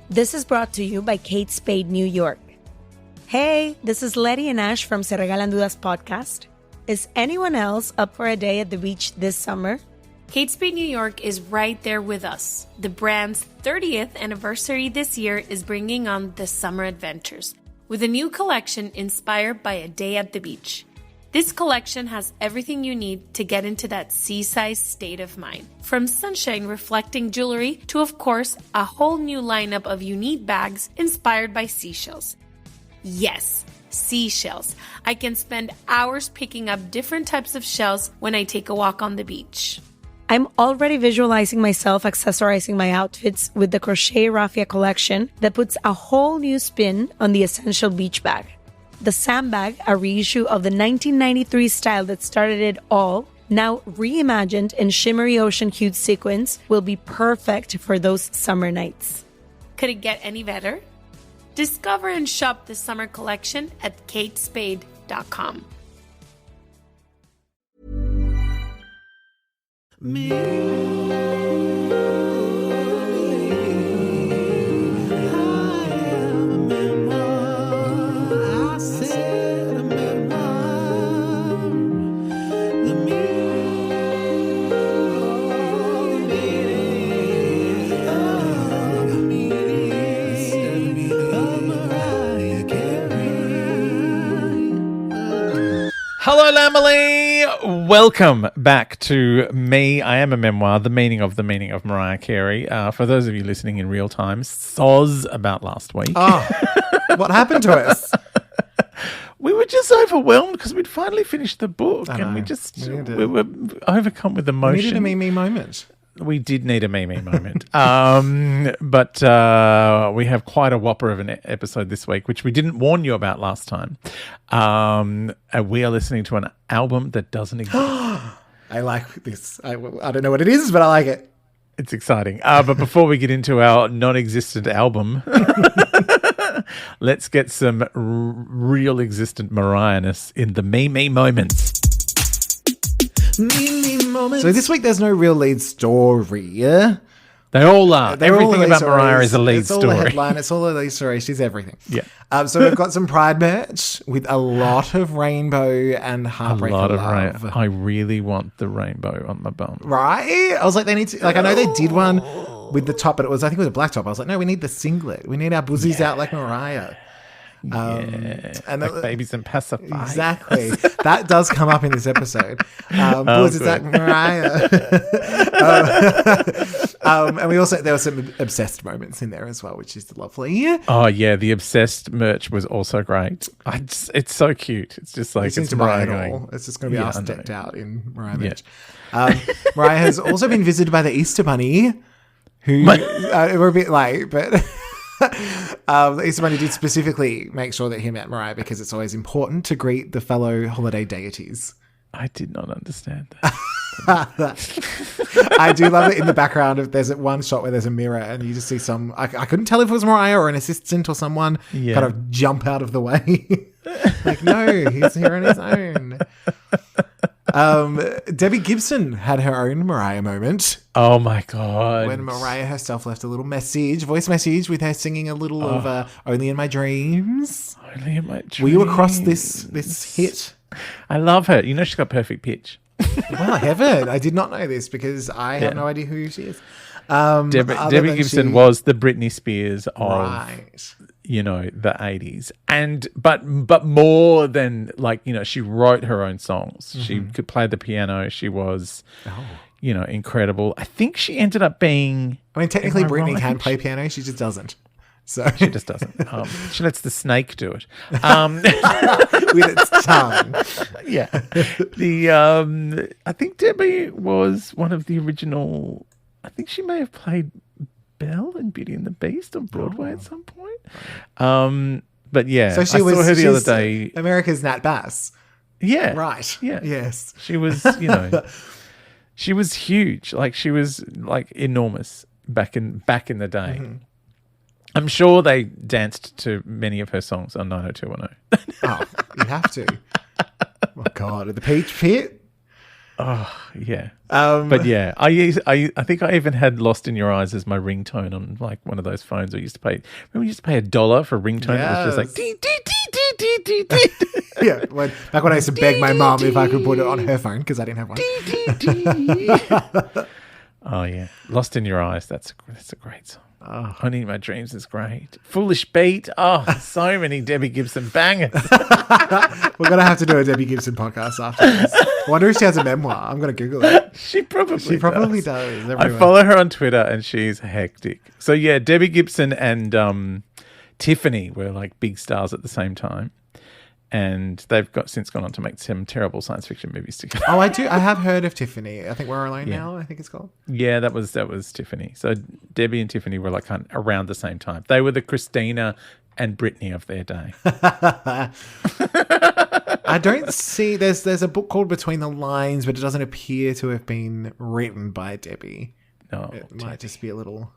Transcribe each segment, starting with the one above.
This is brought to you by Kate Spade New York. Hey, this is Letty and Ash from Se Regalan Dudas podcast. Is anyone else up for a day at the beach this summer? Kate Spade New York is right there with us. The brand's 30th anniversary this year is bringing on the summer adventures with a new collection inspired by a day at the beach. This collection has everything you need to get into that seaside state of mind. From sunshine-reflecting jewelry to, of course, a whole new lineup of unique bags inspired by seashells. Yes, seashells. I can spend hours picking up different types of shells when I take a walk on the beach. I'm already visualizing myself accessorizing my outfits with the Crochet Raffia collection that puts a whole new spin on the essential beach bag. The sandbag, a reissue of the 1993 style that started it all, now reimagined in shimmery ocean hued sequins, will be perfect for those summer nights. Could it get any better? Discover and shop the summer collection at katespade.com. Hello, Lamely. Welcome back to Me. I Am a Memoir, the meaning of Mariah Carey. For those of you listening in real time, soz about last week. Oh, what happened to us? We were just overwhelmed because we'd finally finished the book and we were overcome with emotion. We needed a me moment. We did need a me moment. But we have quite a whopper of an episode this week, which we didn't warn you about last time. We are listening to an album that doesn't exist. I like this. I don't know what it is, but I like it. It's exciting. But before we get into our non-existent album, let's get some real existent Mariah-ness in the me moments. So this week there's no real lead story. Yeah? They all are. Everything about Mariah is a lead story. It's all a headline. It's all a lead story. She's everything. Yeah. So we've got some Pride merch with a lot of rainbow and heartbreak. A lot of rainbow. I really want the rainbow on my bum. Right? I was like, they need to. Like, I know they did one with the top, but I think it was a black top. I was like, no, we need the singlet. We need our boozies out like Mariah. And like babies and pacifiers. Exactly. That does come up in this episode. Is that Mariah? And we also, there were some obsessed moments in there as well, which is lovely. Oh yeah, the obsessed merch was also great. It's so cute. It's just like it's Mariah going. It's just going to be us decked out in Mariah merch. Mariah has also been visited by the Easter Bunny, who we're a bit late, but. The Easter Bunny did specifically make sure that he met Mariah because it's always important to greet the fellow holiday deities. I did not understand that. I do love it in the background. There's one shot where there's a mirror and you just see some... I couldn't tell if it was Mariah or an assistant or someone kind of jump out of the way. Like, no, he's here on his own. Debbie Gibson had her own Mariah moment. Oh my God. When Mariah herself left a little voice message with her singing a little of Only in My Dreams. Only in My Dreams. Were you across this hit? I love her. You know she's got perfect pitch. Well, I haven't. I did not know this because I have no idea who she is. Debbie Gibson was the Britney Spears of... you know, the 80s. But more than, like, you know, she wrote her own songs. Mm-hmm. She could play the piano. She was, you know, incredible. I think she ended up being... I mean, technically Britney can play piano. She just doesn't. So she just doesn't. She lets the snake do it. With its tongue. Yeah. I think Debbie was one of the original... I think she may have played Belle in Beauty and the Beast on Broadway at some point. But yeah, so I saw her the other day. America's Nat Bass. Yeah. Right. Yeah. Yes. She was, you know, she was huge. Like she was like enormous back in the day. Mm-hmm. I'm sure they danced to many of her songs on 90210. Oh, you have to. Oh my God, the Peach Pit. Oh, yeah. But yeah, I think I even had Lost in Your Eyes as my ringtone on like one of those phones I used to pay. Remember we used to pay $1 for a ringtone? Yes. It was just like dee, dee, dee, dee, dee, dee. Yeah, back when I used to beg my mum if I could put it on her phone because I didn't have one. Oh yeah, Lost in Your Eyes. That's a great song. Oh. Honey in My Dreams is great. Foolish Beat. Oh, so many Debbie Gibson bangers. We're going to have to do a Debbie Gibson podcast after this. I wonder if she has a memoir. I'm going to Google it. She probably does. Everywhere. I follow her on Twitter and she's hectic. So yeah, Debbie Gibson and Tiffany were like big stars at the same time. And they've since gone on to make some terrible science fiction movies together. Oh, I do. I have heard of Tiffany. I think We're Alone Now, I think it's called. Yeah, that was Tiffany. So Debbie and Tiffany were like kind of around the same time. They were the Christina and Britney of their day. I don't see... There's a book called Between the Lines, but it doesn't appear to have been written by Debbie. No, it might just be a little,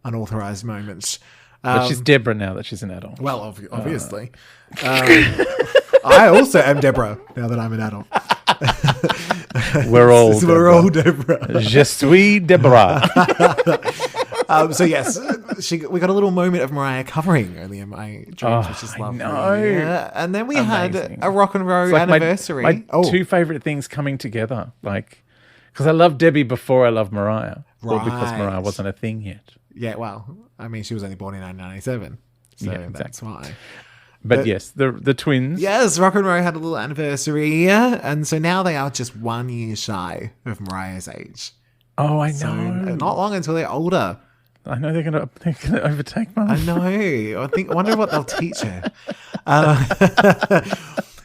unauthorized moments. But she's Deborah now that she's an adult. Well, obviously. I also am Deborah now that I'm an adult. We're all Deborah. Je suis Deborah. So yes, we got a little moment of Mariah covering Only in My Dreams, which is lovely. Yeah. And then we had a rock and roll anniversary. My two favorite things coming together, like because I loved Debbie before I loved Mariah, or because Mariah wasn't a thing yet. Yeah, well, I mean, she was only born in 1997, so that's why. But yes, the twins. Yes, Rock and Roll had a little anniversary, and so now they are just 1 year shy of Mariah's age. Oh, I know. So not long until they're older. I know they're gonna overtake Mum. I know. I wonder what they'll teach her.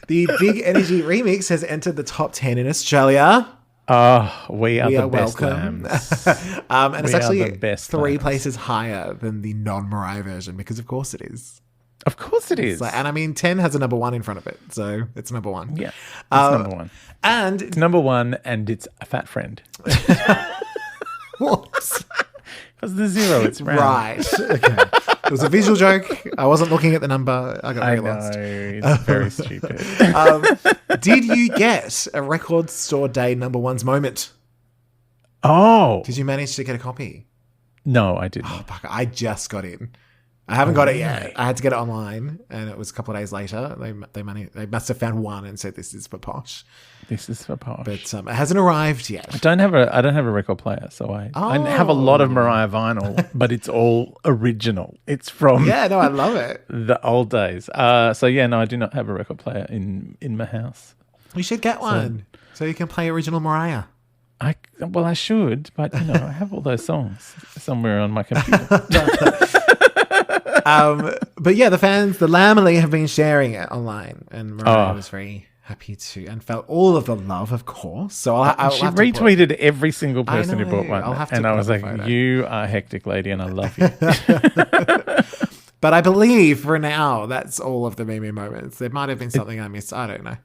The Big Energy remix has entered the top 10 in Australia. Oh, we are the best lambs. And it's actually 3 places higher than the non-Mariah version because, of course, it is. Of course it is. And I mean, 10 has a number 1 in front of it, so it's number 1. Yeah, it's number 1. And it's number 1, and it's a fat friend. Whoops. Because the 0, it's round. Right. Okay. It was a visual joke. I wasn't looking at the number. I got very lost. It's very stupid. Did you get a Record Store Day number 1's moment? Oh. Did you manage to get a copy? No, I didn't. Oh, I just got in. I haven't got it yet. I had to get it online, and it was a couple of days later. They must have found one and said this is for Posh. This is for Posh. But it hasn't arrived yet. I don't have a record player, so I have a lot of Mariah vinyl, but it's all original. It's from I love it. The old days. I do not have a record player in my house. You should get one so you can play original Mariah. I should, but I have all those songs somewhere on my computer. But yeah, the fans, the Lamely, have been sharing it online, and Mariah was very happy to, and felt all of the love, of course. So she retweeted every single person who bought one, and I was like, photo. "You are a hectic lady, and I love you." But I believe for now that's all of the Mimi moments. There might have been something I missed. I don't know.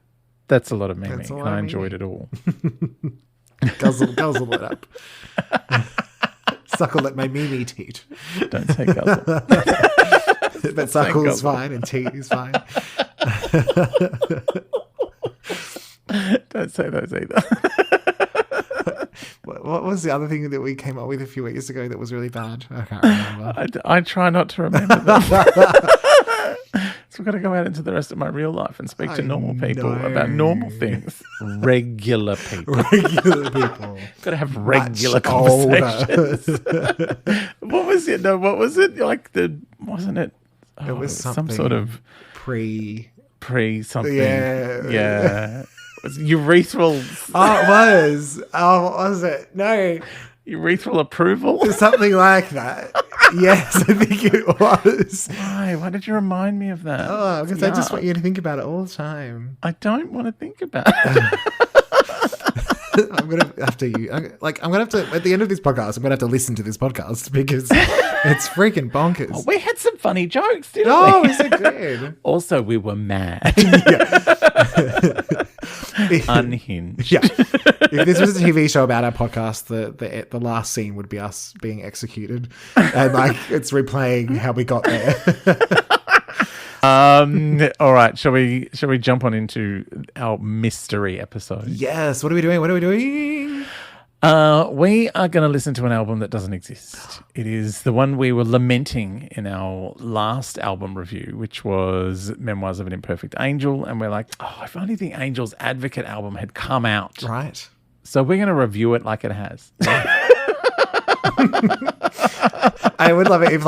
That's a lot of Mimi, and I enjoyed it all. Guzzle it up. Suckle at my Mimi teat. Don't say guzzle. But suckle's fine and teat is fine. Don't say those either. What was the other thing that we came up with a few weeks ago that was really bad? I can't remember. I try not to remember them. So I've got to go out into the rest of my real life and speak to normal people about normal things. Regular people. Got to have regular conversations. What was it? No, what was it? Wasn't it? It was some sort of pre something. Yeah. It was urethral. Oh, it was. Oh, what was it? No. Urethral approval? Something like that. Yes, I think it was. Why? Why did you remind me of that? Oh, because I just want you to think about it all the time. I don't want to think about it. I'm gonna have to at the end of this podcast. I'm gonna have to listen to this podcast because it's freaking bonkers. Oh, we had some funny jokes, didn't we? Oh, is it good? Also, we were mad. Unhinged. Yeah. If this was a TV show about our podcast, the last scene would be us being executed, and it's replaying how we got there. All right, shall we jump on into our mystery episode? Yes. What are we doing? We are going to listen to an album that doesn't exist. It is the one we were lamenting in our last album review, which was Memoirs of an Imperfect Angel. And we're like, if only the Angel's Advocate album had come out. Right. So we're going to review it like it has. I would love it if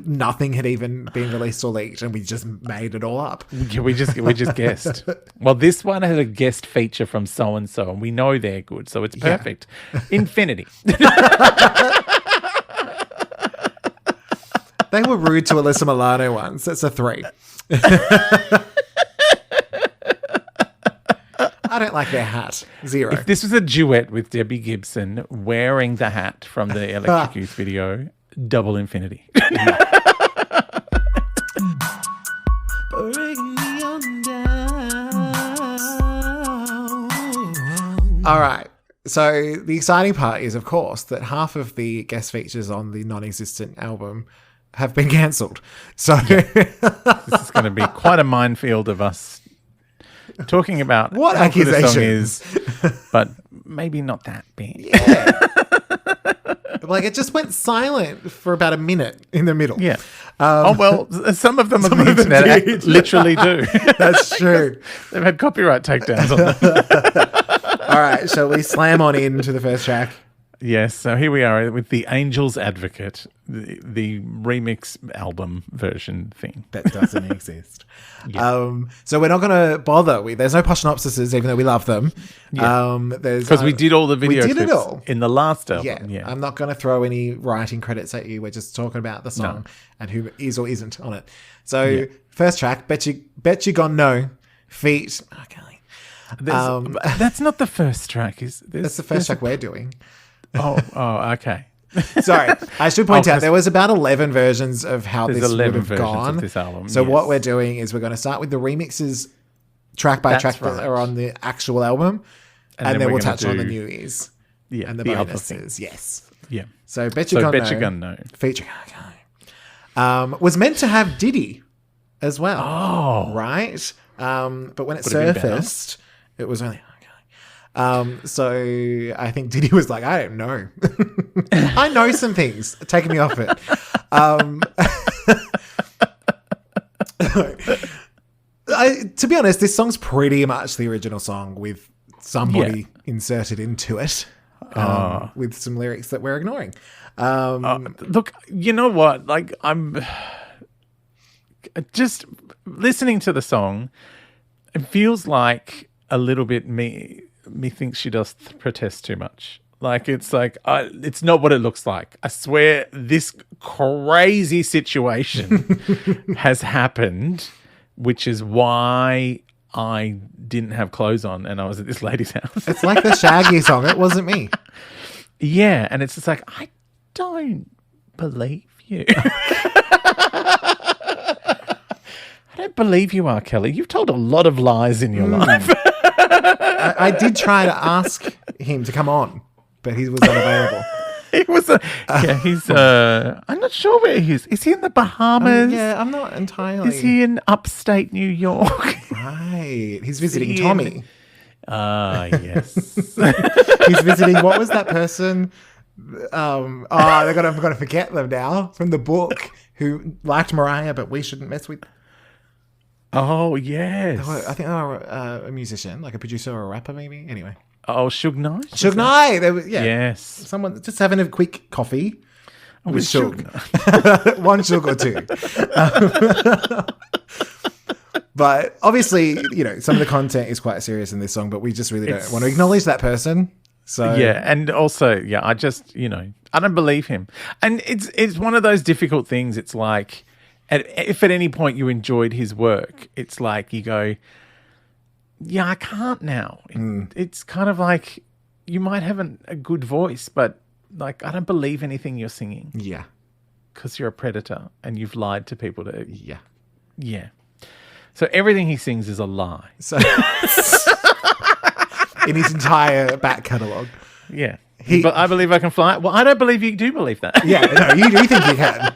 nothing had even been released or leaked and we just made it all up. We just guessed. Well, this one has a guest feature from so-and-so and we know they're good, so it's perfect. Yeah. Infinity. They were rude to Alyssa Milano once. That's a 3. I don't like their hat. 0. If this was a duet with Debbie Gibson wearing the hat from the Electric Youth video, double infinity. All right. So the exciting part is, of course, that half of the guest features on the non-existent album have been cancelled. So this is going to be quite a minefield of us talking about what accusations, but maybe not that big. Yeah. It just went silent for about a minute in the middle. Yeah. Some of them on the internet literally do. That's true. They've had copyright takedowns on them. All right, shall we slam on into the first track? Yes, so here we are with the Angel's Advocate, the remix album version thing. That doesn't exist. Yeah. So we're not going to bother. There's no posh synopsises, even though we love them. Yeah. Because we did all the video clips in the last album. Yeah. I'm not going to throw any writing credits at you. We're just talking about the song and who is or isn't on it. So first track, Bet You Gonna Know, feat. Okay. That's not the first track. That's the first track we're doing. Oh, okay. Sorry, I should point out there was about 11 versions of how this would have gone. Of this album, so what we're doing is we're going to start with the remixes track by track that are on the actual album, and then we'll touch on the newies and the bonuses. Yes. Yeah. So Bet You Gonna Know feature was meant to have Diddy as well. Oh, right. But when it surfaced, it was only. So I think Diddy was like, I don't know. I know some things. Taking me off it. To be honest, this song's pretty much the original song with somebody inserted into it with some lyrics that we're ignoring. Look, you know what? I'm just listening to the song. It feels like a little bit me thinks she does protest too much. It's not what it looks like. I swear this crazy situation has happened, which is why I didn't have clothes on and I was at this lady's house. It's like the Shaggy song. It wasn't me. Yeah. And it's just like, I don't believe you. I don't believe you are, Kelly. You've told a lot of lies in your life. I did try to ask him to come on, but he was unavailable. He's I'm not sure where he is. Is he in the Bahamas? I'm not entirely. Is he in upstate New York? Right. He's visiting Tommy. Yes. He's visiting, what was that person? I'm going to forget them now, from the book, who liked Mariah, but we shouldn't mess with. Oh, yes. I think they were a musician, like a producer or a rapper, maybe. Anyway. Oh, Suge Knight? Suge Knight. Yes. Someone just having a quick coffee with Suge. One Suge or two. But obviously, some of the content is quite serious in this song, but we just really don't want to acknowledge that person. So yeah, and also, I just, I don't believe him. And it's one of those difficult things. It's like, if at any point you enjoyed his work, it's like you go, I can't now. It's kind of like you might have a good voice, but I don't believe anything you're singing. Yeah. Because you're a predator and you've lied to people. Yeah. Yeah. So everything he sings is a lie. So in his entire back catalogue. Yeah. But I believe I can fly. Well, I don't believe you do believe that. Yeah, no, you do think you can.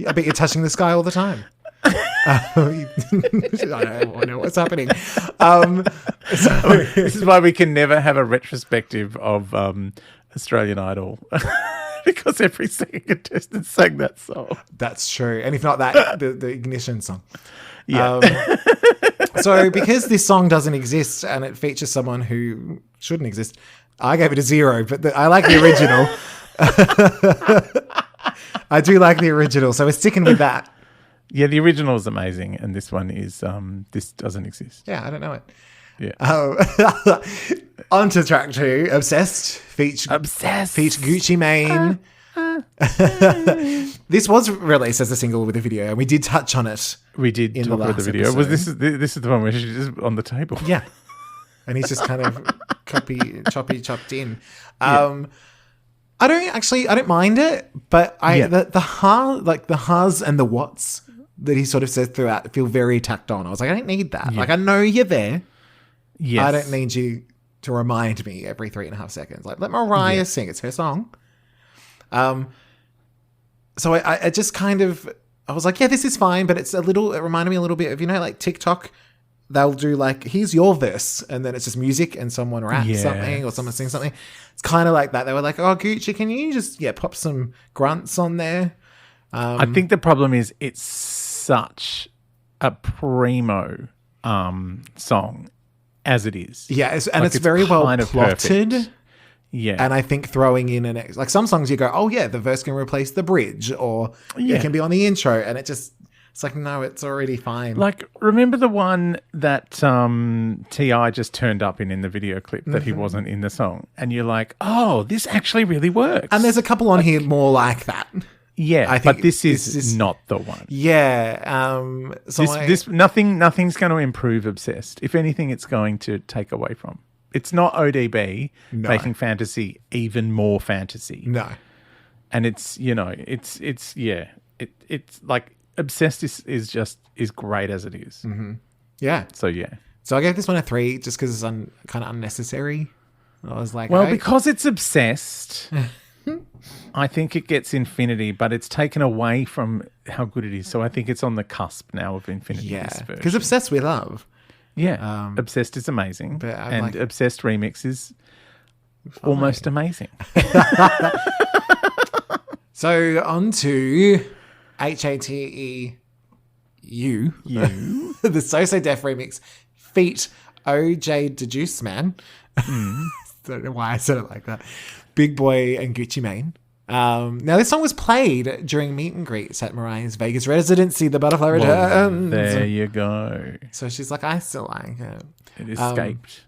I bet you're touching the sky all the time. I don't know what's happening. This is why we can never have a retrospective of Australian Idol. Because every second contestant sang that song. That's true. And if not that, the Ignition song. Yeah. So because this song doesn't exist and it features someone who shouldn't exist, I gave it a 0, but I like the original. I do like the original, so we're sticking with that. Yeah, the original is amazing, and this one is this doesn't exist. Yeah, I don't know it. Yeah. On to track 2, Obsessed. Feature Gucci Mane. This was released as a single with a video, and we did touch on it. We did talk about the video. This is the one where she's just on the table. Yeah, and he's just kind of chopped in. I don't mind it, but the hus and the whats that he sort of says throughout feel very tacked on. I was like, I don't need that. Yeah. Like, I know you're there. Yes. I don't need you to remind me every 3.5 seconds. Like, let Mariah sing. It's her song. So I just kind of, I was like, yeah, this is fine, but it reminded me a little bit of, like TikTok, they'll do like, here's your verse, and then it's just music and someone raps something or someone sings something. It's kind of like that. They were like, oh, Gucci, can you just pop some grunts on there? I think the problem is it's such a primo song as it is. Yeah, it's very well plotted. Perfect. Yeah. And I think throwing in like some songs you go, oh yeah, the verse can replace the bridge, or it can be on the intro, and it's like, no, it's already fine. Like, remember the one that T.I. just turned up in the video clip that he wasn't in the song? And you're like, oh, this actually really works. And there's a couple on here more like that. Yeah, I think but this is not the one. Yeah. Nothing's going to improve Obsessed. If anything, it's going to take away from. It's not ODB making fantasy even more fantasy. No. And it's like Obsessed is great as it is. Mm-hmm. Yeah. So yeah. So I gave this one a 3 just because it's kind of unnecessary. I was like, well, because it's Obsessed. I think it gets infinity, but it's taken away from how good it is. So I think it's on the cusp now of infinity. Yeah, because Obsessed we love. Yeah, Obsessed is amazing, and Obsessed remix is almost amazing. So on to HATEU, the So Def remix, feat OJ the Juice Man. Don't know why I said it like that. Big Boy and Gucci Mane. Now, this song was played during meet and greets at Mariah's Vegas residency, The Butterfly Returns. There you go. So she's like, I still like it. It escaped.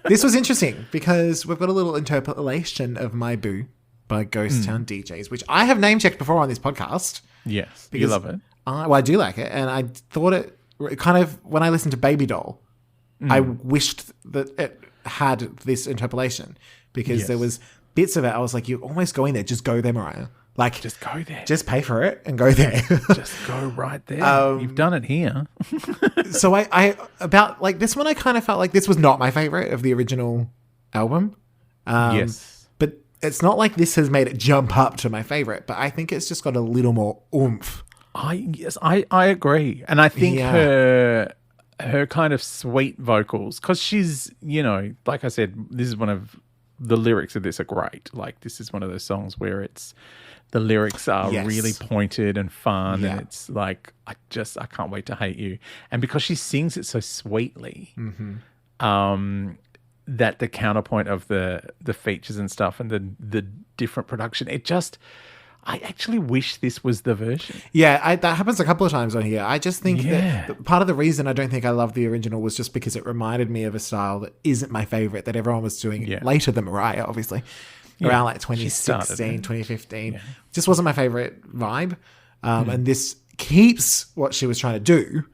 This was interesting because we've got a little interpolation of My Boo by Ghost Town DJs, which I have name checked before on this podcast. Yes, you love it. I do like it. And I thought it kind of, when I listened to Baby Doll, I wished that it had this interpolation because there was bits of it. I was like, you're almost going there. Just go there, Mariah. Like, just go there. Just pay for it and go there. Just go right there. You've done it here. So I about like this one, I kind of felt like this was not my favorite of the original album. Yes. But it's not like this has made it jump up to my favorite, but I think it's just got a little more oomph. I agree. And I think her kind of sweet vocals, because she's, like I said, this is one of the lyrics of this are great. Like, this is one of those songs where the lyrics are really pointed and fun, and it's like, I can't wait to hate you. And because she sings it so sweetly, that the counterpoint of the features and stuff and the different production, I actually wish this was the version. Yeah, that happens a couple of times on here. I just think that part of the reason I don't think I love the original was just because it reminded me of a style that isn't my favorite, that everyone was doing later than Mariah, obviously. Around like 2016, 2015. Yeah. Just wasn't my favorite vibe. And this keeps what she was trying to do.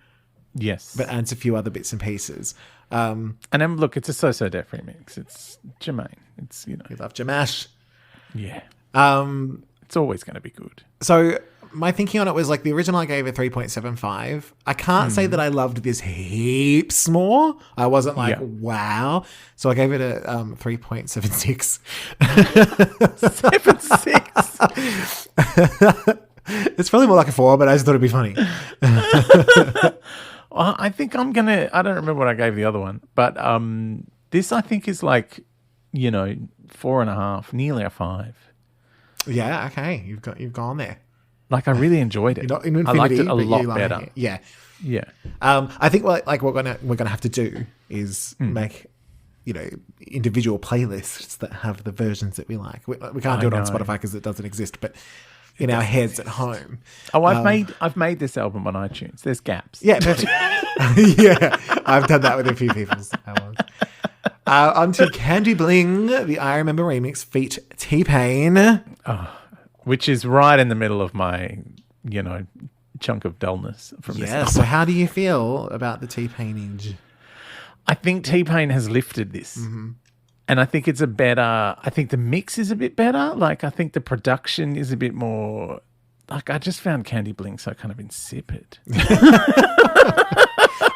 Yes. But adds a few other bits and pieces. And then look, it's a So Def remix. It's Jermaine. It's, We love Jamash. Yeah. It's always going to be good. So my thinking on it was like the original I gave a 3.75. I can't say that I loved this heaps more. I wasn't like, wow. So I gave it a 3.76. 76. It's probably more like a 4, but I just thought it'd be funny. Well, I think I don't remember what I gave the other one, but this I think is like, 4.5, nearly a 5. Yeah, okay. You've gone there. Like I really enjoyed it. Not in Infinity, I liked it a but lot better. It. Yeah. Yeah. I think what we're gonna have to do is make individual playlists that have the versions that we like. We can't do it on Spotify because it doesn't exist, but in our heads at home. Oh, I've made this album on iTunes. There's gaps. Yeah, perfect. Yeah, I've done that with a few people's albums. On to Candy Bling, the I Remember remix, feat T-Pain. Which is right in the middle of my, chunk of dullness from this album. So how do you feel about the T-Painage? I think T-Pain has lifted this. Mm-hmm. And I think it's I think the mix is a bit better. Like, I think the production is a bit more, like, I just found Candy Bling so kind of insipid.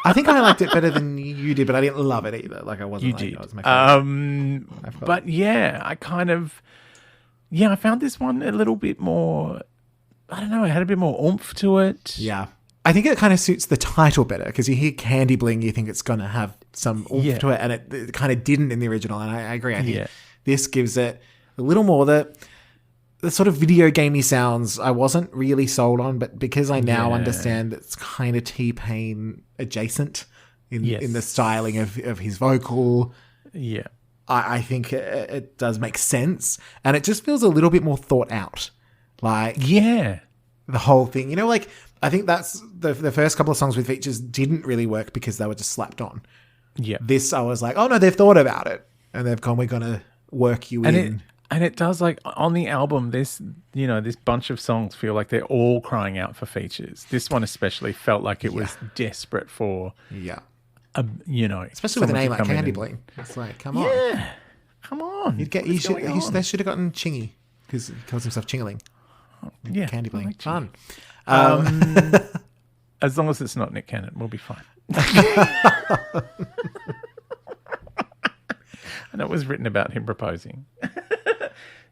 I think I liked it better than you did, but I didn't love it either. Like, I wasn't. You did. That was my favorite. But yeah, I found this one a little bit more, I don't know, it had a bit more oomph to it. Yeah. I think it kind of suits the title better because you hear Candy Bling, you think it's going to have some oomph to it, and it kind of didn't in the original, and I agree. I think this gives it a little more the sort of video gamey sounds I wasn't really sold on, but because I now understand it's kind of T-Pain adjacent in the styling of his vocal. Yeah. I think it does make sense, and it just feels a little bit more thought out. Like, the whole thing. I think that's the first couple of songs with features didn't really work because they were just slapped on. Yeah. This, I was like, oh no, they've thought about it, and they've gone, we're going to work you in. And it does, like, on the album, this bunch of songs feel like they're all crying out for features. This one especially felt like it was desperate for, especially with a name like Candy Bling. It's like, come on. Yeah. Come on. They should have gotten Chingy because he calls himself Chingaling. Yeah. Candy Bling. Like fun. As long as it's not Nick Cannon, we'll be fine. And it was written about him proposing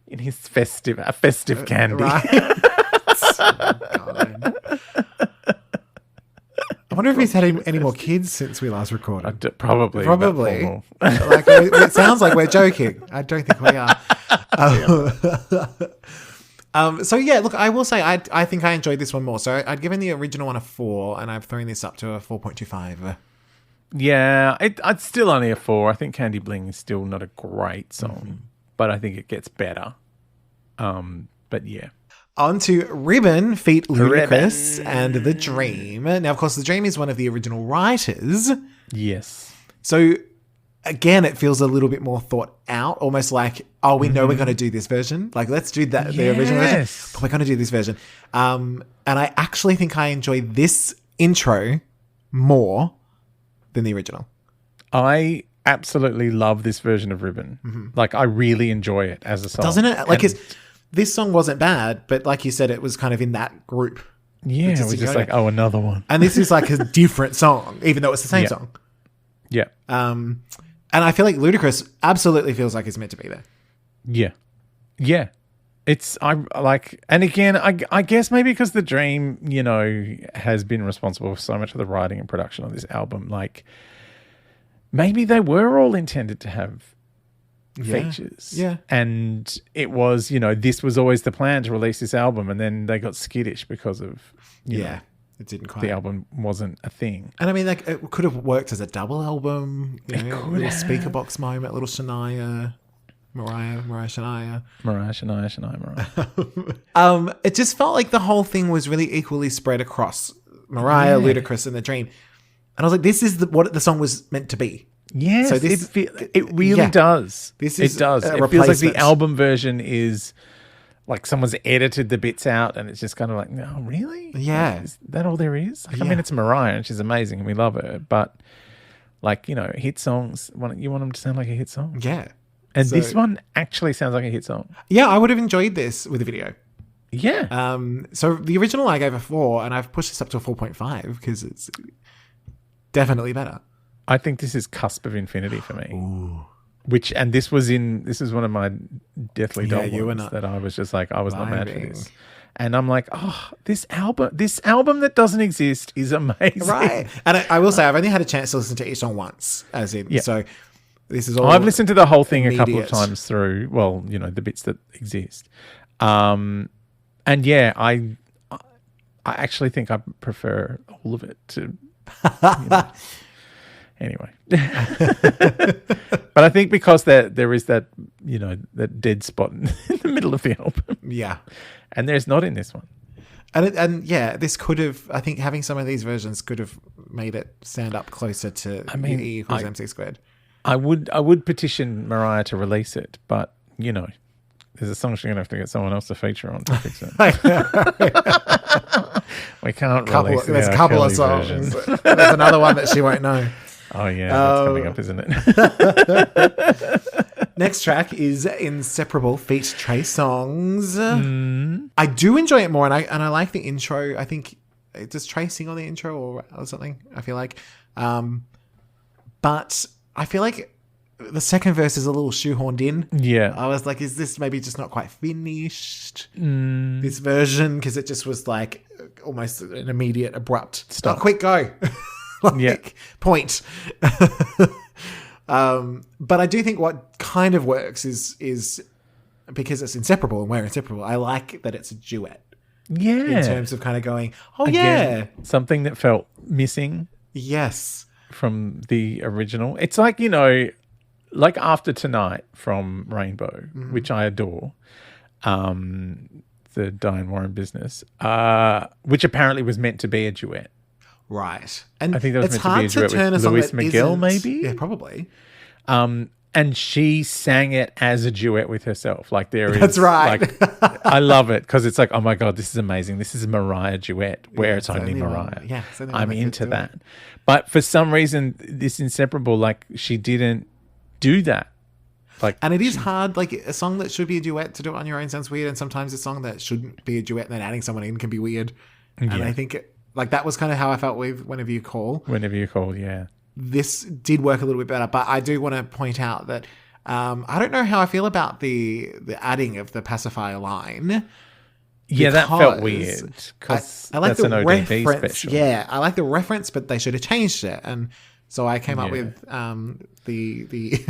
in his festive candy. Right. I wonder if he's had any more kids since we last recorded. Probably. Like, it sounds like we're joking. I don't think we are. So yeah, look, I will say I think I enjoyed this one more. So I'd given the original one a 4, and I've thrown this up to a 4.25. Yeah, it's still only a 4. I think Candy Bling is still not a great song, but I think it gets better. But yeah. On to Ribbon, feat Ludacris and The Dream. Now, of course, The Dream is one of the original writers. Yes. So again, it feels a little bit more thought out, almost like, oh, we know we're going to do this version. Like, let's do the original version. But we're going to do this version. And I actually think I enjoy this intro more than the original. I absolutely love this version of Ribbon. Mm-hmm. Like, I really enjoy it as a song. Doesn't it? Like, this song wasn't bad, but like you said, it was kind of in that group. Yeah, it was just like, oh, another one. And this is like a different song, even though it's the same song. Yeah. And I feel like Ludacris absolutely feels like he's meant to be there. Yeah. Yeah. And again, I guess maybe because The Dream, has been responsible for so much of the writing and production on this album, like maybe they were all intended to have features. Yeah. And it was, this was always the plan to release this album, and then they got skittish because of, it didn't quite. The album wasn't a thing. And I mean, like, it could have worked as a double album, a little speaker box moment, a little Shania. Mariah. It just felt like the whole thing was really equally spread across Mariah, Ludacris, and The Dream. And I was like, this is what the song was meant to be. Yes, so it really does. It does. It feels like the album version is like someone's edited the bits out, and it's just kind of like, no, really? Yeah. Is that all there is? Like, I mean, it's Mariah, and she's amazing, and we love her. But, like, hit songs, you want them to sound like a hit song. Yeah. And this one actually sounds like a hit song. Yeah, I would have enjoyed this with a video. Yeah. So the original I gave a 4, and I've pushed this up to a 4.5 because it's definitely better. I think this is cusp of infinity for me. Ooh. This is one of my deathly dull ones that I was just like, I was not mad for this. And I'm like, oh, this album that doesn't exist is amazing. Right. And I will say, I've only had a chance to listen to each song once, as in, so this is all I've listened to the whole thing a couple of immediate. times through, well, you know, the bits that exist. And yeah, I actually think I prefer all of it to, you know. Anyway. But I think because there is that, you know, that dead spot in the middle of the album. Yeah. And there's not in this one. And yeah, this could have, I think having some of these versions could have made it stand up closer to E equals MC squared. I would petition Mariah to release it, but, you know, there's a song she's going to have to get someone else to feature on to fix it. We can't release it. There's a couple of songs. There's another one that she won't know. Oh, yeah, that's coming up, isn't it? Next track is Inseparable feat. Trey Songz. I do enjoy it more, and I like the intro. I think, does Trey sing on the intro or something? I feel like. But I feel like the second verse is a little shoehorned in. Yeah. I was like, is this maybe just not quite finished? This version? Because it just was like almost an immediate, abrupt, stop, quick, go. Point. But I do think what kind of works is because it's inseparable and we're inseparable. I like that it's a duet. Yeah. In terms of kind of going, again, something that felt missing. Yes. From the original. It's like, you know, like After Tonight from Rainbow, which I adore. The Diane Warren business, which apparently was meant to be a duet. Right. And I think that was meant to be a duet with Louis Miguel, maybe? Yeah, probably. And she sang it as a duet with herself. Like there is... That's right. Like, I love it because it's like, oh my God, this is amazing. This is a Mariah duet where it's only Mariah. Yeah. I'm into that. But for some reason, this Inseparable, like she didn't do that. Like, and it is hard, like a song that should be a duet to do it on your own sounds weird, and sometimes a song that shouldn't be a duet and then adding someone in can be weird. And I think like that was kind of how I felt with Whenever You Call. Whenever You Call, yeah. This did work a little bit better, but I do want to point out that I don't know how I feel about the adding of the pacifier line. Yeah, that felt weird because I like that's the an ODB reference. special. Yeah, I like the reference, but they should have changed it. And so I came up with the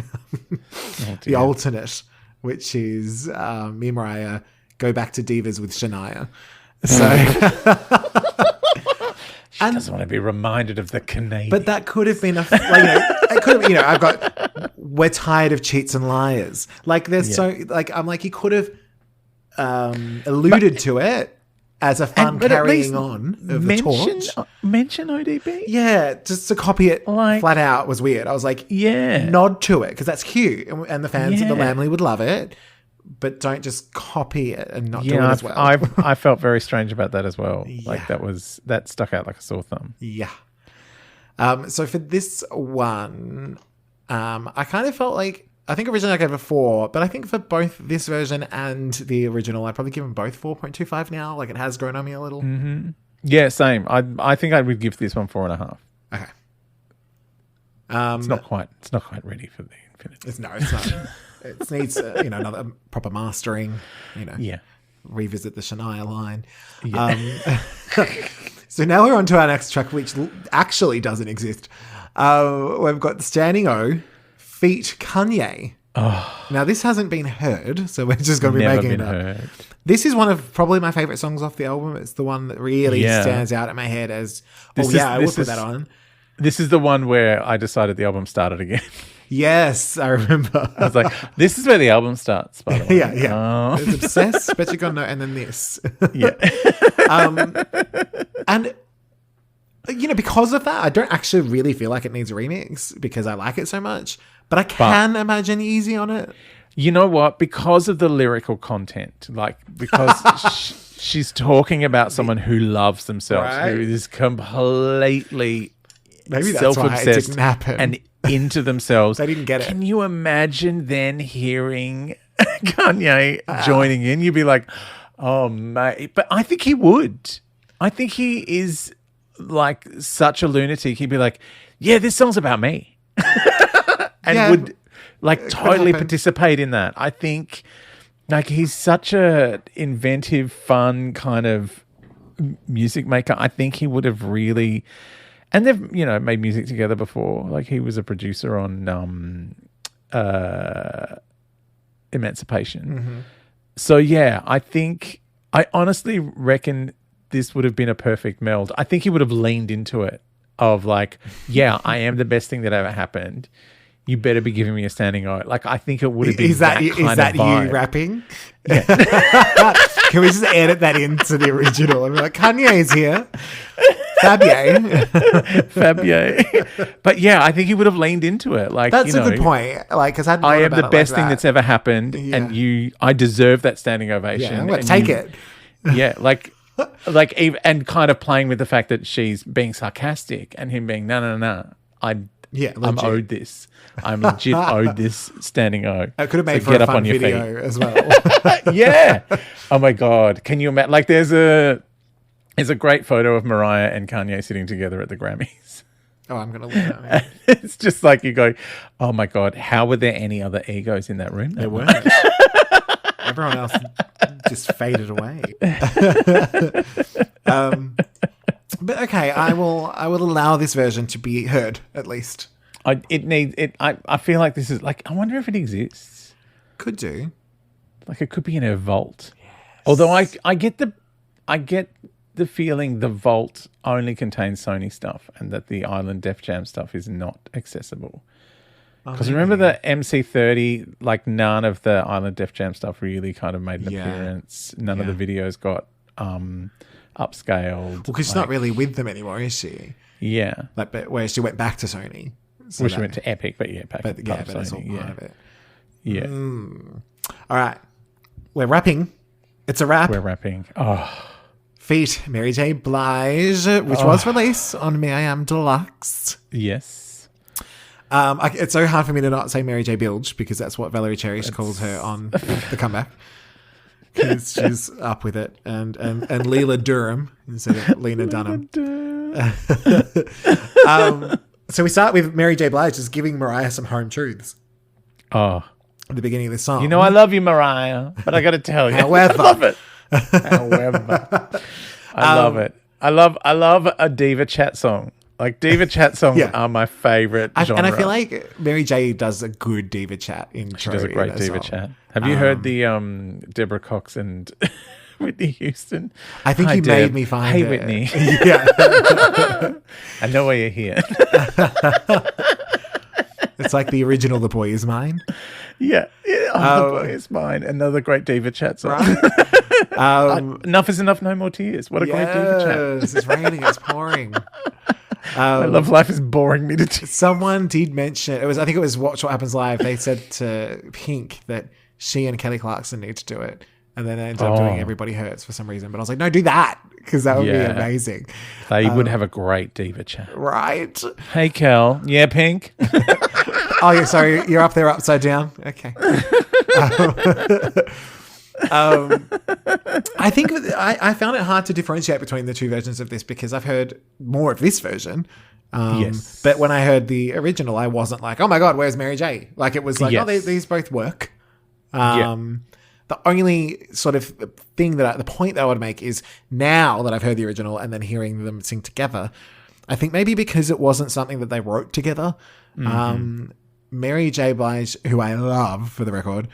the alternate, which is me and Mariah go back to Divas with Shania. So she doesn't want to be reminded of the Canadian. But that could have been it could have, I've got we're tired of cheats and liars. Like there's so like I'm like he could have alluded to it as a fun carrying on of the torch. Mention ODB? Yeah, just to copy it flat out was weird. I was like, nod to it because that's cute, and the fans of the Lamley would love it. But don't just copy it and not do it as well. I felt very strange about that as well. Like that stuck out like a sore thumb. Yeah. So for this one, I kind of felt like I think originally I gave it 4, but I think for both this version and the original, I'd probably give them both 4.25 now. Like it has grown on me a little. Mm-hmm. Yeah, same. I think I would give this one 4.5. Okay. It's not quite ready for the Infinity. It's not. It needs another proper mastering. Revisit the Shania line. Yeah. So now we're on to our next track, which actually doesn't exist. We've got Standing O feat. Kanye. Oh. Now this hasn't been heard, so we're just going to be making it up. Heard. This is one of probably my favorite songs off the album. It's the one that really stands out in my head as I would put that on. This is the one where I decided the album started again. Yes, I remember. I was like, this is where the album starts, by the way. Yeah. It's Obsessed, Bet You Gonna Know, and then this. Yeah. And, because of that, I don't actually really feel like it needs a remix because I like it so much. But I can imagine Easy on it. You know what? Because of the lyrical content, because she's talking about someone who loves themselves, who is completely self-obsessed and into themselves. They didn't get it. Can you imagine then hearing Kanye joining in? You'd be like, oh, mate. But I think he would. I think he is like such a lunatic. He'd be like, yeah, this song's about me. And would totally participate in that. I think Like, he's such a inventive, fun kind of music maker. I think he would have really, and they've, made music together before. Like, he was a producer on Emancipation. Mm-hmm. So yeah, I honestly reckon this would have been a perfect meld. I think he would have leaned into it of like, yeah, I am the best thing that ever happened. You better be giving me a standing O. Like, I think it would have been that kind of vibe. You rapping? Yeah. Can we just edit that into the original? And be like, Kanye's here. Fabie. But yeah, I think he would have leaned into it. Like, that's a good point. Like, because I am the best thing that's ever happened, and I deserve that standing ovation. Yeah, I'm gonna take it. Yeah, like and kind of playing with the fact that she's being sarcastic and him being no. I'm owed this. I'm legit owed this standing O. It could have made for a fun video as well. Yeah. Oh my God. Can you imagine? Like, there's a great photo of Mariah and Kanye sitting together at the Grammys. Oh, I'm going to look at it. It's just like you go, oh my God, how were there any other egos in that room? There weren't. Everyone else just faded away. But okay, I will allow this version to be heard at least. I feel like this is like, I wonder if it exists. Could do. Like, it could be in a vault. Yes. Although I get the feeling the vault only contains Sony stuff and that the Island Def Jam stuff is not accessible. Because remember the MC30, like, none of the Island Def Jam stuff really kind of made an appearance. None of the videos got upscaled. Well, because she's not really with them anymore, is she? Yeah. Like, but where she went back to Sony. So she went to Epic, but yeah, but it's all part of it. Yeah. All right. We're rapping. It's a rap. We're rapping. Oh. Feat. Mary J. Blige, which was released on Me I Am Deluxe. Yes. It's so hard for me to not say Mary J. Bilge because that's what Valerie Cherish calls her on The Comeback. Because she's up with it. And Leela Durham instead of Lena Dunham. So we start with Mary J. Blige just giving Mariah some home truths. Oh. At the beginning of the song. I love you, Mariah, but I got to tell you. However. I love it. However. I love it. I love a diva chat song. Like, diva chat songs are my favorite genre. And I feel like Mary J does a good diva chat intro. She does a great diva chat. Have you heard the Deborah Cox and Whitney Houston? I think you made me find it. Hey, Whitney. Yeah. I know why you're here. It's like the original The Boy Is Mine. Yeah. The Boy Is Mine. Another great diva chat song. Right? Enough is enough, no more tears. What a great diva chat. It's raining, it's pouring. My love life is boring me to tears. Someone did mention, I think it was Watch What Happens Live, they said to Pink that she and Kelly Clarkson need to do it. And then they ended up doing Everybody Hurts for some reason. But I was like, no, do that. Because that would be amazing. They would have a great diva chat. Right. Hey, Kel. Yeah, Pink? Oh, yeah, sorry. You're up there upside down? Okay. I think I found it hard to differentiate between the two versions of this because I've heard more of this version. Yes. But when I heard the original, I wasn't like, oh my God, where's Mary J? Like, it was like, these both work. The only sort of thing the point that I would make is now that I've heard the original and then hearing them sing together, I think maybe because it wasn't something that they wrote together, Mary J. Blige, who I love for the record,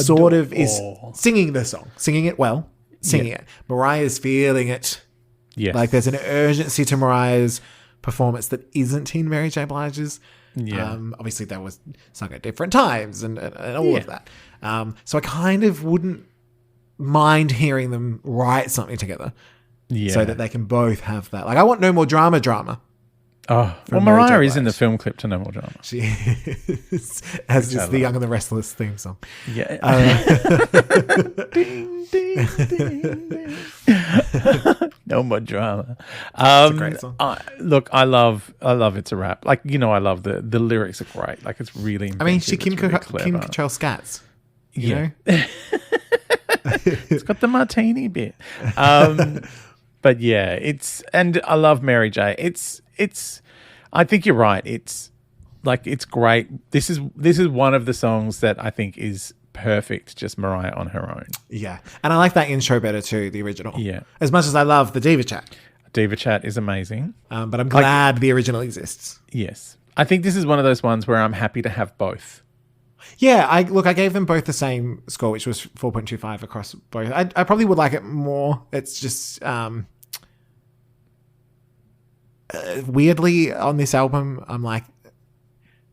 sort of is singing the song, singing it well, it. Mariah's feeling it. Yes. Like, there's an urgency to Mariah's performance that isn't in Mary J. Blige's. Yeah. Obviously, that was sung at different times and all of that. So I kind of wouldn't mind hearing them write something together so that they can both have that. Like, I want no more drama. Oh, well, Mariah is in the film clip to No More Drama. She is, as is the Young and the Restless theme song. Yeah. Ding, ding, ding, ding. No More Drama. It's a great song. Look, I love It's a Rap. Like, I love the lyrics are great. Like, it's really inventive. I mean, she Kim really Cattrall scats. You know? It's got the martini bit. But yeah, and I love Mary J. I think you're right. It's great. This is one of the songs that I think is perfect, just Mariah on her own. Yeah. And I like that intro better too, the original. Yeah. As much as I love the Diva Chat. Diva Chat is amazing. But I'm glad the original exists. Yes. I think this is one of those ones where I'm happy to have both. Yeah, I gave them both the same score, which was 4.25 across both. I probably would like it more. It's just weirdly on this album, I'm like,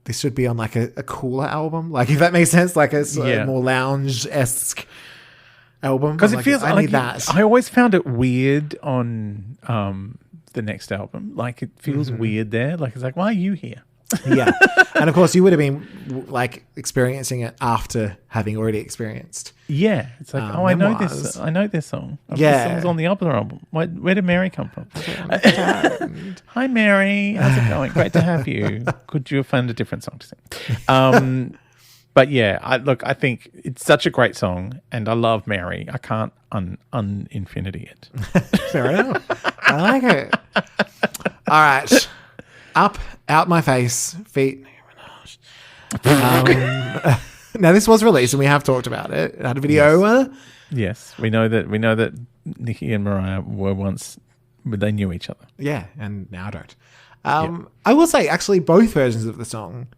this should be on like a cooler album, like if that makes sense, like a more lounge-esque album. Because it feels I need that. I always found it weird on the next album. Like it feels weird there. Like it's like, why are you here? Yeah. And of course you would have been like experiencing it after having already experienced. Yeah. It's like, I know this. I know this song. This song's on the other album. Where did Mary come from? Hi, Mary. How's it going? Great to have you. Could you find a different song to sing? But yeah, I think it's such a great song, and I love Mary. I can't un-infinity it. Fair enough. I like it. All right. Up, out my face, feet. Now this was released, and we have talked about it. It had a video. Yes, we know that Nicki and Mariah were once, but they knew each other. Yeah, and now don't. I will say, actually, both versions of the song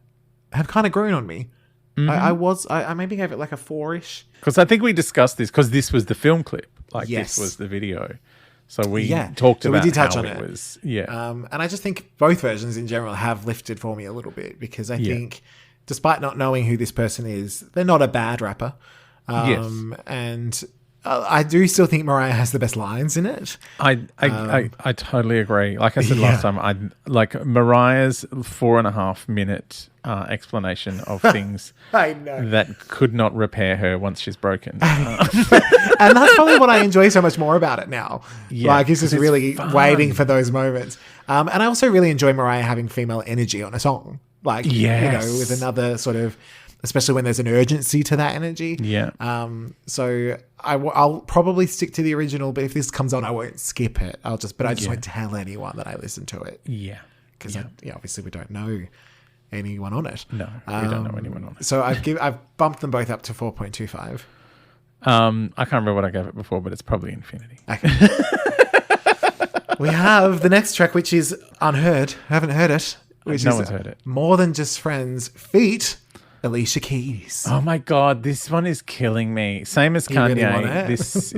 have kind of grown on me. I maybe gave it like a 4-ish. Because I think we discussed this because this was the film clip. Like this was the video. So we talked about we did touch how on it was. Yeah. And I just think both versions in general have lifted for me a little bit because I think despite not knowing who this person is, they're not a bad rapper. And I do still think Mariah has the best lines in it. I totally agree. Like I said last time, I like Mariah's 4.5 minute explanation of things I know that could not repair her once she's broken. And that's probably what I enjoy so much more about it now. Yeah, like it's just really waiting for those moments. And I also really enjoy Mariah having female energy on a song. Like, you know, with another sort of, especially when there's an urgency to that energy. Yeah. So I'll probably stick to the original, but if this comes on, I won't skip it. I just won't tell anyone that I listen to it. Yeah. Because obviously we don't know anyone on it. No, we don't know anyone on it. So I've bumped them both up to 4.25. I can't remember what I gave it before, but it's probably infinity. Okay. We have the next track, which is unheard. I haven't heard it. No one's heard it. More Than Just Friends feat Alicia Keys. Oh my God, this one is killing me. Same as Kanye. Really this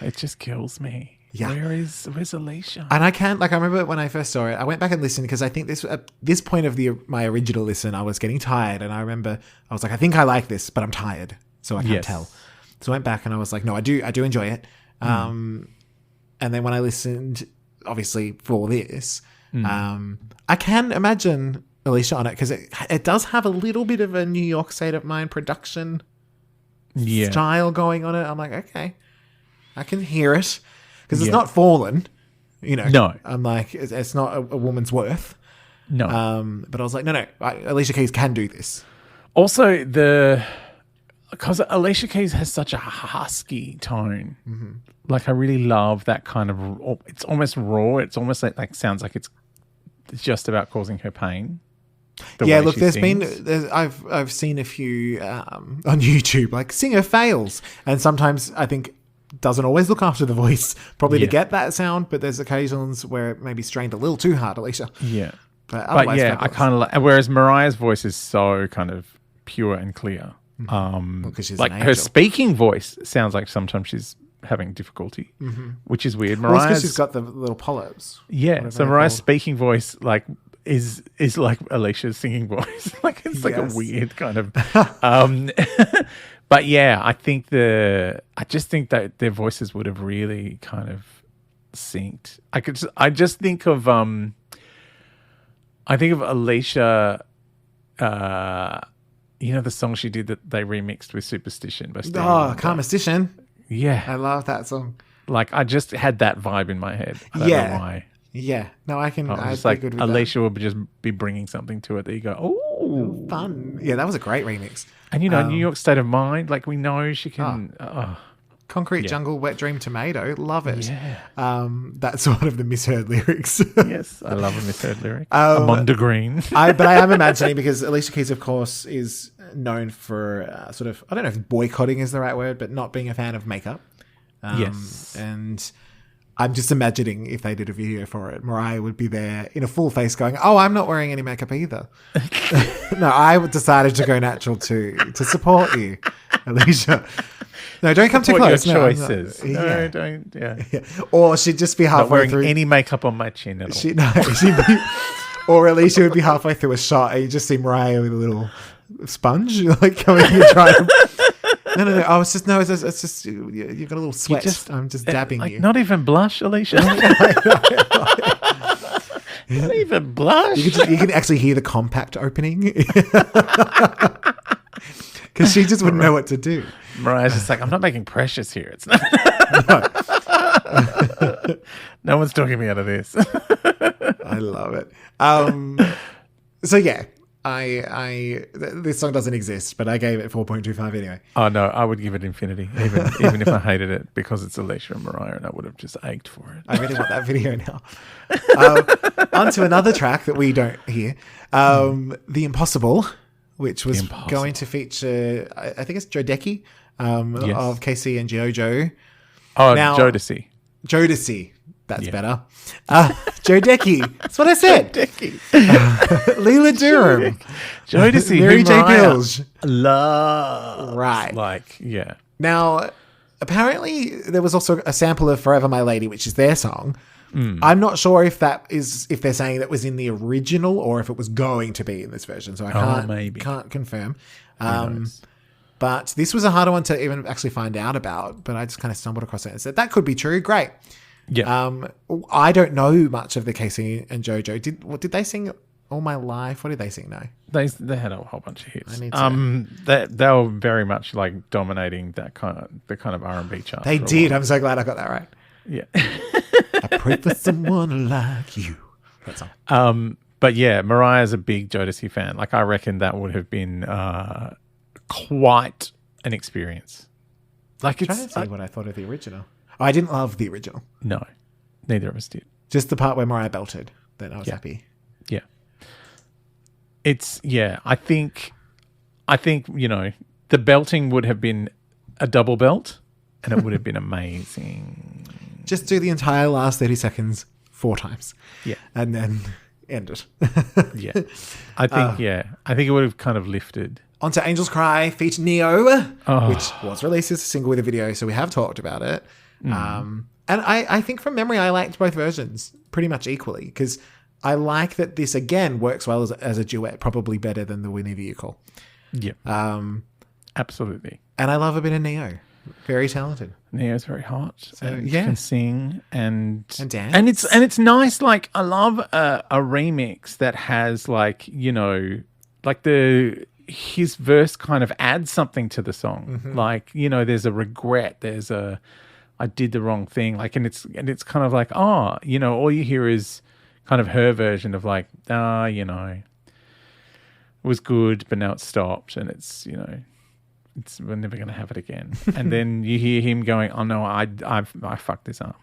it just kills me. Yeah. Where's Alicia? And I remember when I first saw it, I went back and listened because I think at this point of my original listen, I was getting tired. And I remember I was like, I think I like this, but I'm tired. So I can't tell. So I went back and I was like, no, I do enjoy it. And then when I listened, obviously for this, I can imagine Alicia on it because it does have a little bit of a New York State of Mind production style going on it. I'm like, okay, I can hear it because it's not Fallen, you know. No, I'm like, it's not a woman's worth. No, but I was like, no, Alicia Keys can do this. Also, because Alicia Keys has such a husky tone. Mm-hmm. Like I really love that kind of. It's almost raw. It's almost like sounds like it's just about causing her pain. Look, I've seen a few on YouTube, like singer fails, and sometimes I think doesn't always look after the voice probably to get that sound, but there's occasions where it maybe strained a little too hard, Alicia. Yeah, but I kind of like. Whereas Mariah's voice is so kind of pure and clear. Because she's like an her angel. speaking voice sounds like sometimes she's having difficulty, which is weird. Mariah's because she's got the little polyps. Yeah, so Mariah's speaking voice like is like Alicia's singing voice. Like it's like a weird kind of. But yeah, I just think that their voices would have really kind of synced. I just think of Alicia. You know the song she did that they remixed with Superstition by Stevie Wonder? Carmestition. Yeah. I love that song. Like I just had that vibe in my head. I don't know why. Yeah. No, I can. I was like, good with Alicia will just be bringing something to it that you go, oh, fun. Yeah, that was a great remix. And you know, New York State of Mind, like we know she can. Concrete Jungle, Wet Dream Tomato, love it. Yeah. That's sort of the misheard lyrics. Yes, I love a misheard lyric. Amonda Green. But I am imagining because Alicia Keys, of course, is known for sort of, I don't know if boycotting is the right word, but not being a fan of makeup. Yes. And I'm just imagining if they did a video for it, Mariah would be there in a full face going, oh, I'm not wearing any makeup either. No, I decided to go natural too, to support you, Alicia. No, don't come too close. Your choices. No, don't. Yeah. Or she'd just be halfway not wearing through. any makeup on my chin at all. She'd be, or Alicia would be halfway through a shot and you just see Mariah with a little sponge, like coming and trying to... No. Oh, it's just it's just you've got a little sweat. I'm just dabbing you. Not even blush, Alicia. Not even blush. You can actually hear the compact opening because she just wouldn't know what to do. Mariah's just like, I'm not making precious here. It's not. No one's talking me out of this. I love it. So yeah. This song doesn't exist, but I gave it 4.25 anyway. Oh no, I would give it infinity, even if I hated it, because it's Alicia and Mariah, and I would have just ached for it. I really want that video now. On to another track that we don't hear, "The Impossible," which was going to feature, I think it's Jodeci, of Casey and Jojo. Oh, now, Jodeci. That's better. Jodeci. That's what I said. Jodeci. Leela Durham. Jodeci. Mary J. Blige. Love. Right. Like, yeah. Now, apparently there was also a sample of Forever My Lady, which is their song. I'm not sure if they're saying that was in the original or if it was going to be in this version. So I can't confirm. But this was a harder one to even actually find out about. But I just kind of stumbled across it and said, that could be true. Great. Yeah. I don't know much of the Casey and Jojo. Did they sing All My Life? What did they sing? No. They had a whole bunch of hits. They were very much like dominating the kind of R&B chart. They did. I'm so glad I got that right. Yeah. I pray for someone like you. That song. But yeah, Mariah's a big Jodeci fan. Like, I reckon that would have been quite an experience. Like, I'm trying to see what I thought of the original. Oh, I didn't love the original. No, neither of us did. Just the part where Mariah belted. Then I was happy. Yeah. I think, the belting would have been a double belt and it would have been amazing. Just do the entire last 30 seconds 4 times. Yeah. And then end it. Yeah. I think it would have kind of lifted. On to Angels Cry feat. Neo, which was released as a single with a video, so we have talked about it. And I think from memory, I liked both versions pretty much equally because I like that this, again, works well as a duet, probably better than the Whenever You Call. Yeah. Absolutely. And I love a bit of Neo. Very talented. Neo's very hot. So can sing and dance. And it's nice. Like, I love a remix that has his verse kind of adds something to the song. Mm-hmm. Like, there's a regret. There's a I did the wrong thing. Like, and it's kind of like, all you hear is kind of her version of like, it was good, but now it's stopped, and it's we're never going to have it again. And then you hear him going, oh no, I fucked this up.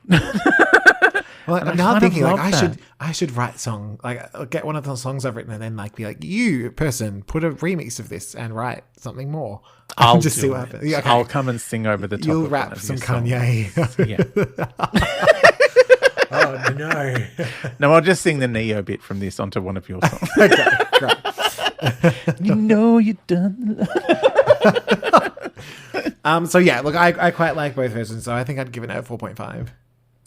Well, I'm now thinking like I should write a song, like I'll get one of the songs I've written and then like be like, you person, put a remix of this and write something more. I'll just see what happens. Yeah, okay. I'll come and sing over the top. You'll rap some Kanye. Yeah. Oh no. No, I'll just sing the Neo bit from this onto one of your songs. Okay, great. You done. So yeah, look, I quite like both versions, so I think I'd give it a 4.5.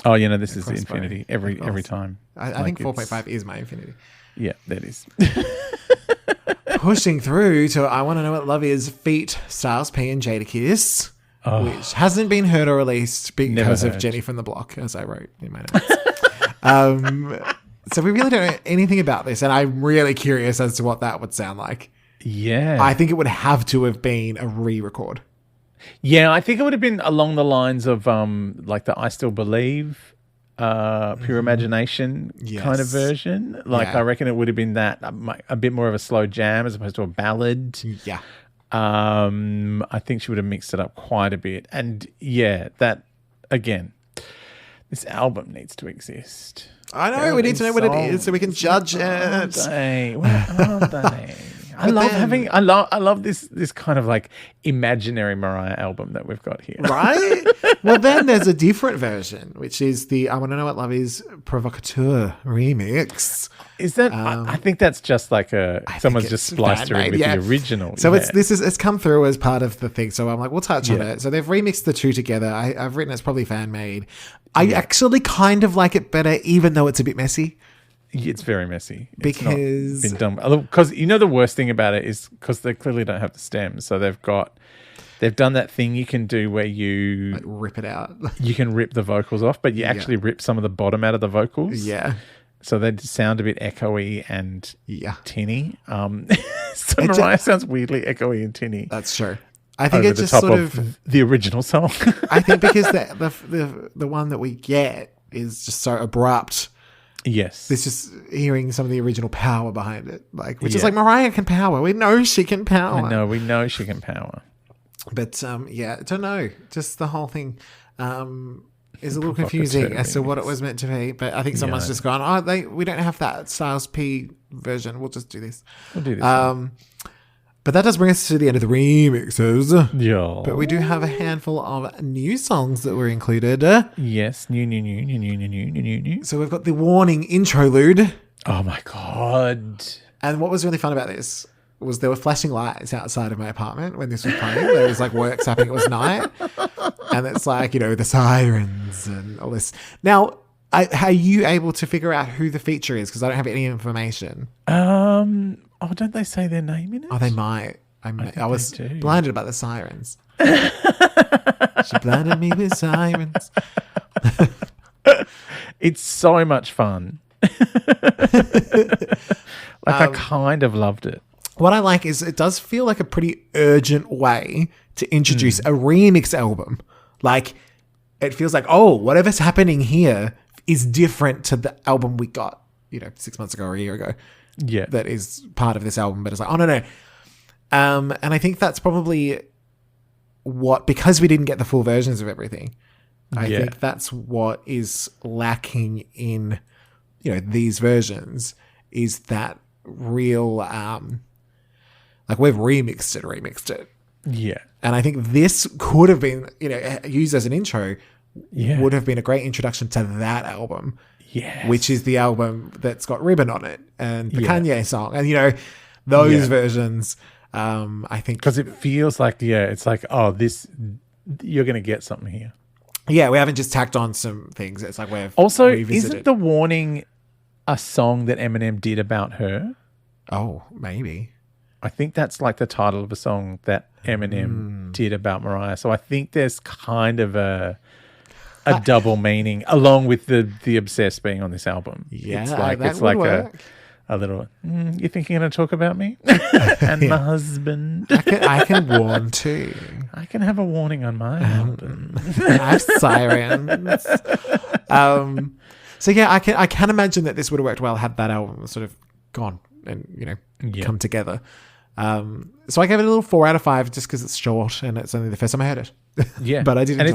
Oh, this is the infinity every time. I think 4.5 is my infinity. Yeah, that is. Pushing through to I Want to Know What Love Is feat. Styles P and Jadakiss, which hasn't been heard or released because of Jenny from the Block, as I wrote in my notes. So we really don't know anything about this, and I'm really curious as to what that would sound like. Yeah. I think it would have to have been a re-record. Yeah, I think it would have been along the lines of like the I Still Believe, Pure Imagination kind of version. Like, I reckon it would have been that, a bit more of a slow jam as opposed to a ballad. Yeah. I think she would have mixed it up quite a bit. And yeah, that, again, this album needs to exist. I know, we need to know what it is so we can judge it. Where are they? I love this kind of like imaginary Mariah album that we've got here. Right? Well, then there's a different version, which is the I Want to Know What Love Is Provocateur remix. Is that? I think that's just like someone's just spliced her in with the original. So it's come through as part of the thing. So I'm like, we'll touch on it. So they've remixed the two together. I've written it's probably fan made. I actually kind of like it better, even though it's a bit messy. It's very messy. Because it's not been done. Because the worst thing about it is because they clearly don't have the stems. So they've done that thing you can do where you like rip it out. You can rip the vocals off, but you actually rip some of the bottom out of the vocals. Yeah. So they sound a bit echoey and tinny. So Mariah sounds weirdly echoey and tinny. That's true. I think it's just sort of the original song. I think because the one that we get is just so abrupt. Yes. There's just hearing some of the original power behind it. Which is like Mariah can power. We know she can power. I know, we know she can power. But I don't know. Just the whole thing is a little confusing as to what it was meant to be. But I think someone's just gone, we don't have that Styles P version. We'll just do this. We'll do this. But that does bring us to the end of the remixes. Yeah. But we do have a handful of new songs that were included. Yes. New. So we've got the Warning interlude. Oh my God. And what was really fun about this was there were flashing lights outside of my apartment when this was playing. There was like works happening. It was night. And it's like, the sirens and all this. Now, are you able to figure out who the feature is? Because I don't have any information. Don't they say their name in it? Oh, they might. I was blinded by the sirens. She blinded me with sirens. It's so much fun. I kind of loved it. What I like is it does feel like a pretty urgent way to introduce a remix album. Like, it feels like, whatever's happening here is different to the album we got, 6 months ago or a year ago. Yeah. That is part of this album. But it's like, no. And I think that's probably because we didn't get the full versions of everything, I think that's what is lacking in, these versions is that real, we've remixed it. Yeah. And I think this could have been, used as an intro, would have been a great introduction to that album. Yes. Which is the album that's got Ribbon on it and the Kanye song. And, those versions, I think. Because it feels like, it's like, this, you're going to get something here. Yeah, we haven't just tacked on some things. It's like we've also, revisited. Isn't The Warning a song that Eminem did about her? Oh, maybe. I think that's like the title of a song that Eminem did about Mariah. So I think there's kind of a double meaning along with the Obsessed being on this album. Yeah, it's like a little, you think you're going to talk about me? And my husband. I can warn too. I can have a warning on my album. I have sirens. So yeah, I can imagine that this would have worked well had that album sort of gone and, come together. So I gave it a little 4 out of 5 just because it's short and it's only the first time I heard it. Yeah, but I didn't. And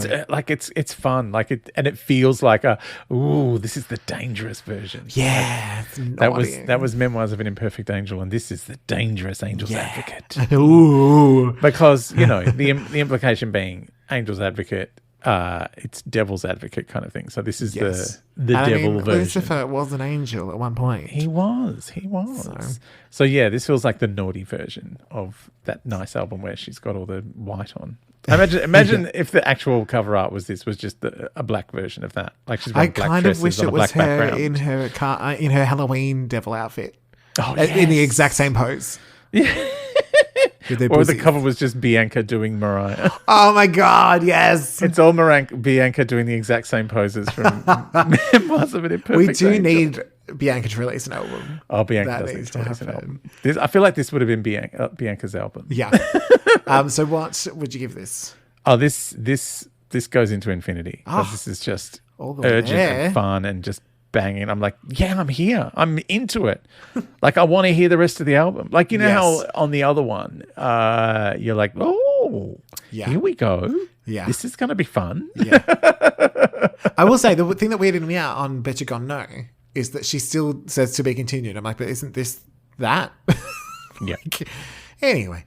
it's fun. It feels like this is the dangerous version. Yeah, that was Memoirs of an Imperfect Angel, and this is the dangerous Angel's Advocate. Ooh, because the implication being Angel's Advocate. It's Devil's Advocate kind of thing. So this is the devil version. Lucifer was an angel at one point. He was. So this feels like the naughty version of that nice album where she's got all the white on. Imagine if the actual cover art was just a black version of that. Like she's wearing black dresses on a black background. In her Halloween devil outfit. Oh, yes. In the exact same pose. Yeah. Or the cover was just Bianca doing Mariah. Oh my God, yes. It's all Bianca doing the exact same poses from Memoirs of an Imperfect We do Angel. need Bianca to release an album. Oh, Bianca does need to release an album. I feel like this would have been Bianca's album. Yeah. So what would you give this? Oh, this goes into infinity. This is just urgent and fun and just banging. I'm like, I'm here. I'm into it. Like, I want to hear the rest of the album. Like, how on the other one, you're like, here we go. Yeah. This is going to be fun. Yeah. I will say, the thing that weirded me out on Bet You Gone No is that she still says to be continued. I'm like, but isn't this that? Yeah. Anyway.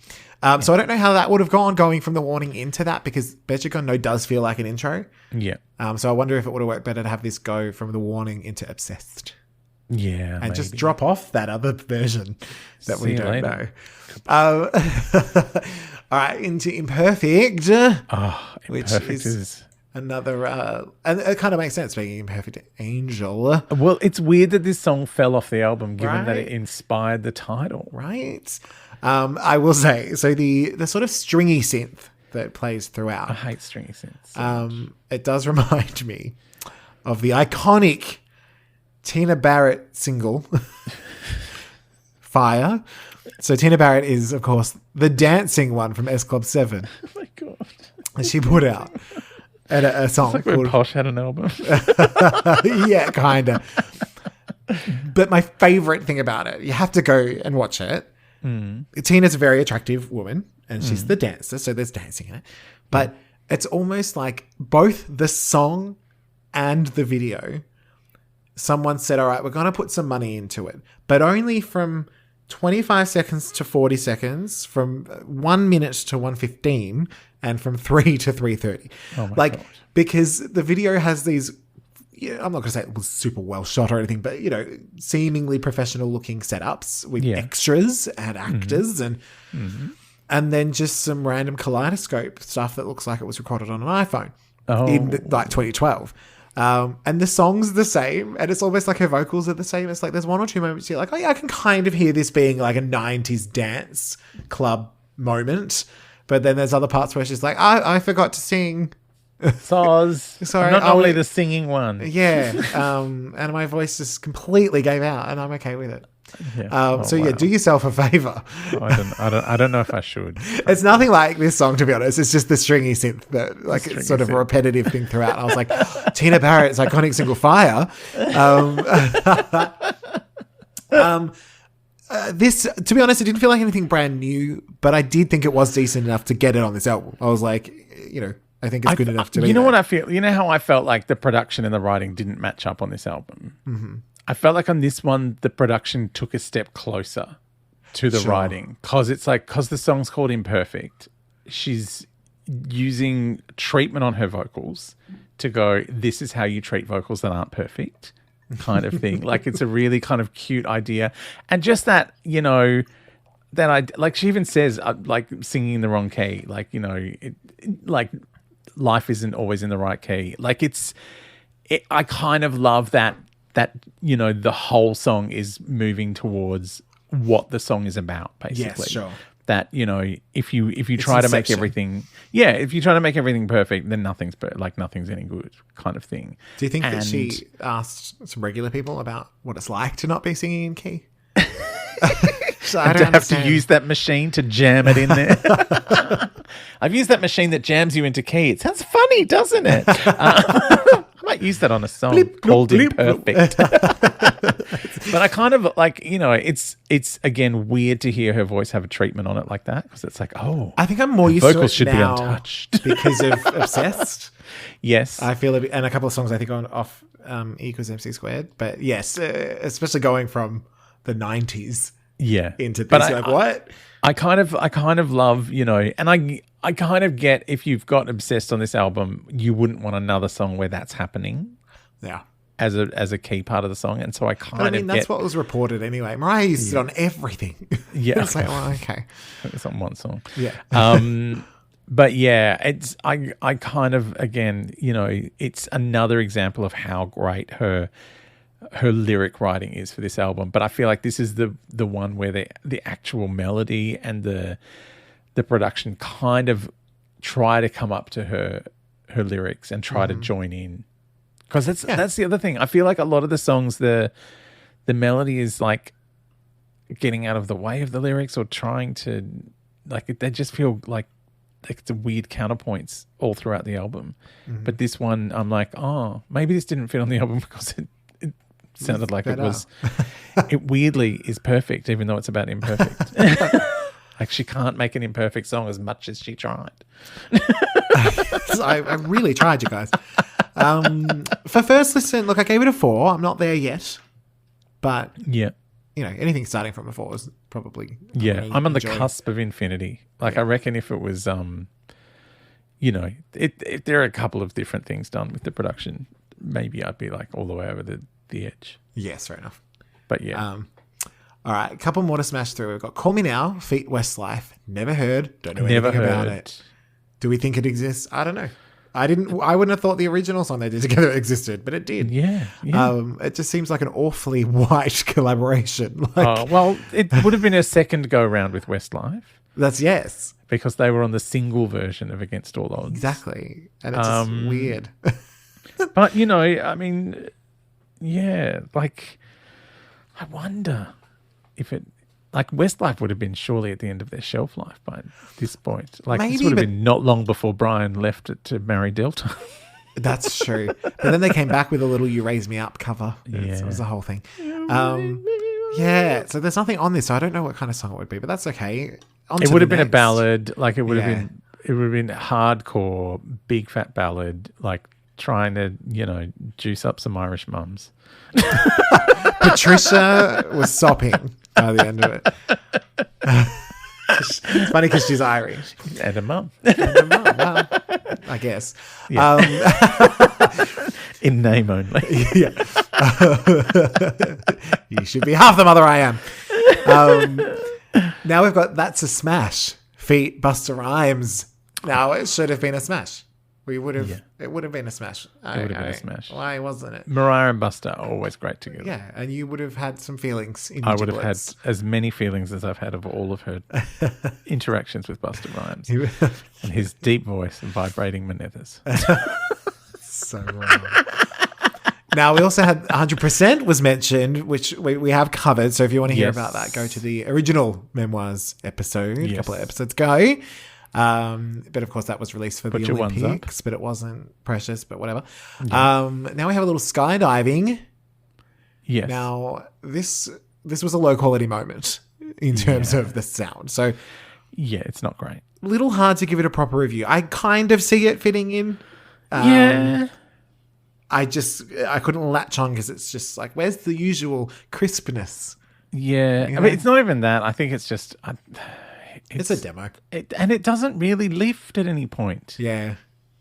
So I don't know how that would have gone going from The Warning into that because Betcha Gone No does feel like an intro. Yeah. So I wonder if it would have worked better to have this go from The Warning into Obsessed. Yeah. And just drop off that other version that we don't know. All right, into Imperfect. Which is another, and it kind of makes sense being Imperfect Angel. Well, it's weird that this song fell off the album given that it inspired the title. Right. I will say, so the sort of stringy synth that plays throughout. I hate stringy synths. It does remind me of the iconic Tina Barrett single, Fire. So Tina Barrett is, of course, the dancing one from S Club 7. Oh my God. She put out a song it's like when Posh had an album. Yeah, kind of. But my favorite thing about it, you have to go and watch it. Tina's a very attractive woman and she's the dancer, so there's dancing in it. But it's almost like both the song and the video, someone said, all right, we're going to put some money into it, but only from 25 seconds to 40 seconds, from 1 minute to 1:15, and from 3 to 3:30. Oh my God. Because the video has these, I'm not going to say it was super well shot or anything, but, seemingly professional looking setups with extras and actors and then just some random kaleidoscope stuff that looks like it was recorded on an iPhone in 2012. And the song's the same, and it's almost like her vocals are the same. It's like there's one or two moments you're like, oh yeah, I can kind of hear this being like a 90s dance club moment. But then there's other parts where she's like, I forgot to sing. Sorry, I'm not normally the singing one. Yeah. And my voice just completely gave out, and I'm okay with it. Yeah. Do yourself a favor. I don't know if I should. It's nothing like this song, to be honest. It's just the stringy synth that, it's sort of a repetitive thing throughout. I was like, Tina Barrett's iconic single Fire. This, to be honest, it didn't feel like anything brand new, but I did think it was decent enough to get it on this album. I was like, I think it's good enough to be. What I feel? You know how I felt like the production and the writing didn't match up on this album? Mm-hmm. I felt like on this one, the production took a step closer to the writing because the song's called Imperfect. She's using treatment on her vocals to go, this is how you treat vocals that aren't perfect kind of thing. Like it's a really kind of cute idea. And just that, she even says like singing in the wrong key, life isn't always in the right key. I kind of love that the whole song is moving towards what the song is about, basically. Yes, sure. That, if you try to make everything, if you try to make everything perfect, then nothing's any good kind of thing. Do you think that she asked some regular people about what it's like to not be singing in key? So I don't have to use that machine to jam it in there. I've used that machine that jams you into key. It sounds funny, doesn't it? I might use that on a song called Imperfect. But I kind of it's again weird to hear her voice have a treatment on it like that because it's like, I think I'm more used to it vocals should be now untouched because of Obsessed. Yes, I feel and a couple of songs I think off E equals MC squared. But yes, especially going from the 90s. Yeah, into this, what? I kind of love, and I kind of get if you've got Obsessed on this album, you wouldn't want another song where that's happening. Yeah. As a key part of the song. And so I that's what was reported anyway. Mariah used it on everything. Yeah. It's like, well, okay. It's on one song. Yeah. But yeah, it's I kind of again, it's another example of how great her lyric writing is for this album. But I feel like this is the one where the actual melody and the production kind of try to come up to her lyrics and try to join in. Because that's the other thing. I feel like a lot of the songs, the melody is like getting out of the way of the lyrics or trying to, they just feel like it's a weird counterpoints all throughout the album. Mm-hmm. But this one, I'm like, maybe this didn't fit on the album because it sounded like it was. It weirdly is perfect, even though it's about imperfect. Like she can't make an imperfect song as much as she tried. I really tried, you guys. For first listen, look, I gave it a 4. I'm not there yet, but yeah, anything starting from a 4 is probably... Yeah, I'm on the cusp of infinity. Like, I reckon if it was, if there are a couple of different things done with the production, maybe I'd be like all the way over the edge. Yes, fair enough. But yeah. All right, a couple more to smash through. We've got Call Me Now, feat Westlife. Never heard. Don't know anything about it. Do we think it exists? I don't know. I wouldn't have thought the original song they did together existed, but it did. Yeah. It just seems like an awfully white collaboration. Well, it would have been a second go around with Westlife. That's yes. Because they were on the single version of Against All Odds. Exactly. And it's just weird. But, I mean, yeah, like, I wonder if it... Like, Westlife would have been surely at the end of their shelf life by this point. Like, this would have been not long before Brian left it to marry Delta. That's true. But then they came back with a little You Raise Me Up cover. Yeah. It was the whole thing. So there's nothing on this, so I don't know what kind of song it would be, but that's okay. It would have been a ballad. Like, it would have been hardcore, big fat ballad, like trying to, juice up some Irish mums. Patricia was sopping by the end of it. It's funny because she's Irish. And a mum. Well, I guess. Yeah. In name only. Yeah. You should be half the mother I am. Now we've got That's a Smash, feat Busta Rhymes. Now it should have been a smash. It would have been a smash. It would have been a smash. Why wasn't it? Mariah and Busta are always great together. Yeah, and you would have had some feelings in I would have had as many feelings as I've had of all of her interactions with Busta Rhymes. And his deep voice and vibrating manethers. So wrong. Now, we also had 100% was mentioned, which we have covered. So if you want to hear about that, go to the original Memoirs episode, a couple of episodes ago. But of course that was released for the Olympics, but it wasn't Precious, but whatever. Yeah. Now we have a little skydiving. Yes. Now this was a low quality moment in terms of the sound. So yeah, it's not great. Little hard to give it a proper review. I kind of see it fitting in. I couldn't latch on because it's just like, where's the usual crispness? Yeah. I mean, it's not even that. I think it's just... It's a demo. And it doesn't really lift at any point. Yeah.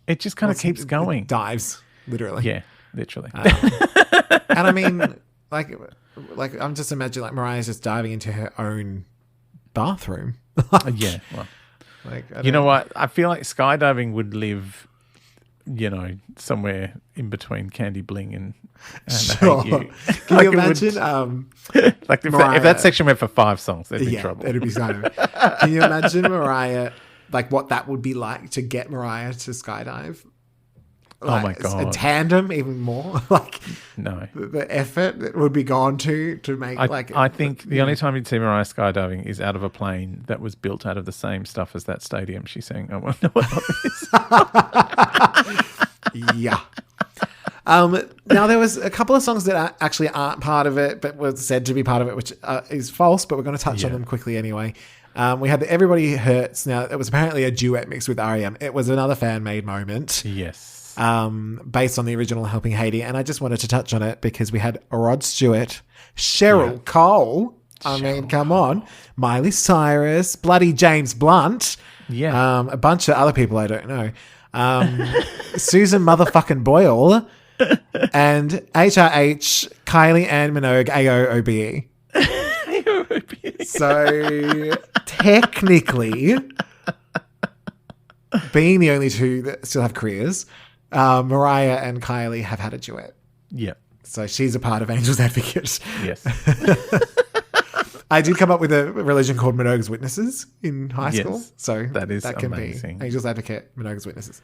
It just kind of keeps going. It dives, literally. Yeah, literally. And I mean, like I'm just imagining like Mariah's just diving into her own bathroom. Yeah. Well, like, you know what? I feel like skydiving would live, somewhere in between Candy Bling and Sure. I Hate You. Can you imagine? Like if that section went for 5 songs, there'd be trouble. It'd be skydiving. Can you imagine Mariah, like what that would be like to get Mariah to skydive? Like, oh my God. A tandem, even more. Like no, the effort that would be gone to make I think the only time you'd see Mariah skydiving is out of a plane that was built out of the same stuff as that stadium she's saying, I want to know what that is. Yeah. Now there was a couple of songs that actually aren't part of it, but were said to be part of it, which is false, but we're going to touch on them quickly anyway. We had the Everybody Hurts. Now it was apparently a duet mix with R.E.M. It was another fan-made moment. Yes. Based on the original Helping Haiti. And I just wanted to touch on it because we had Rod Stewart, Cheryl Cole. I mean, come on. Miley Cyrus, bloody James Blunt. Yeah. A bunch of other people I don't know. Susan motherfucking Boyle. And HRH, Kylie Ann Minogue, AOOBE. So technically, being the only two that still have careers, Mariah and Kylie have had a duet. Yeah. So she's a part of Angel's Advocate. Yes. I did come up with a religion called Minogue's Witnesses in high school. So that can amazing. Be Angel's Advocate, Minogue's Witnesses.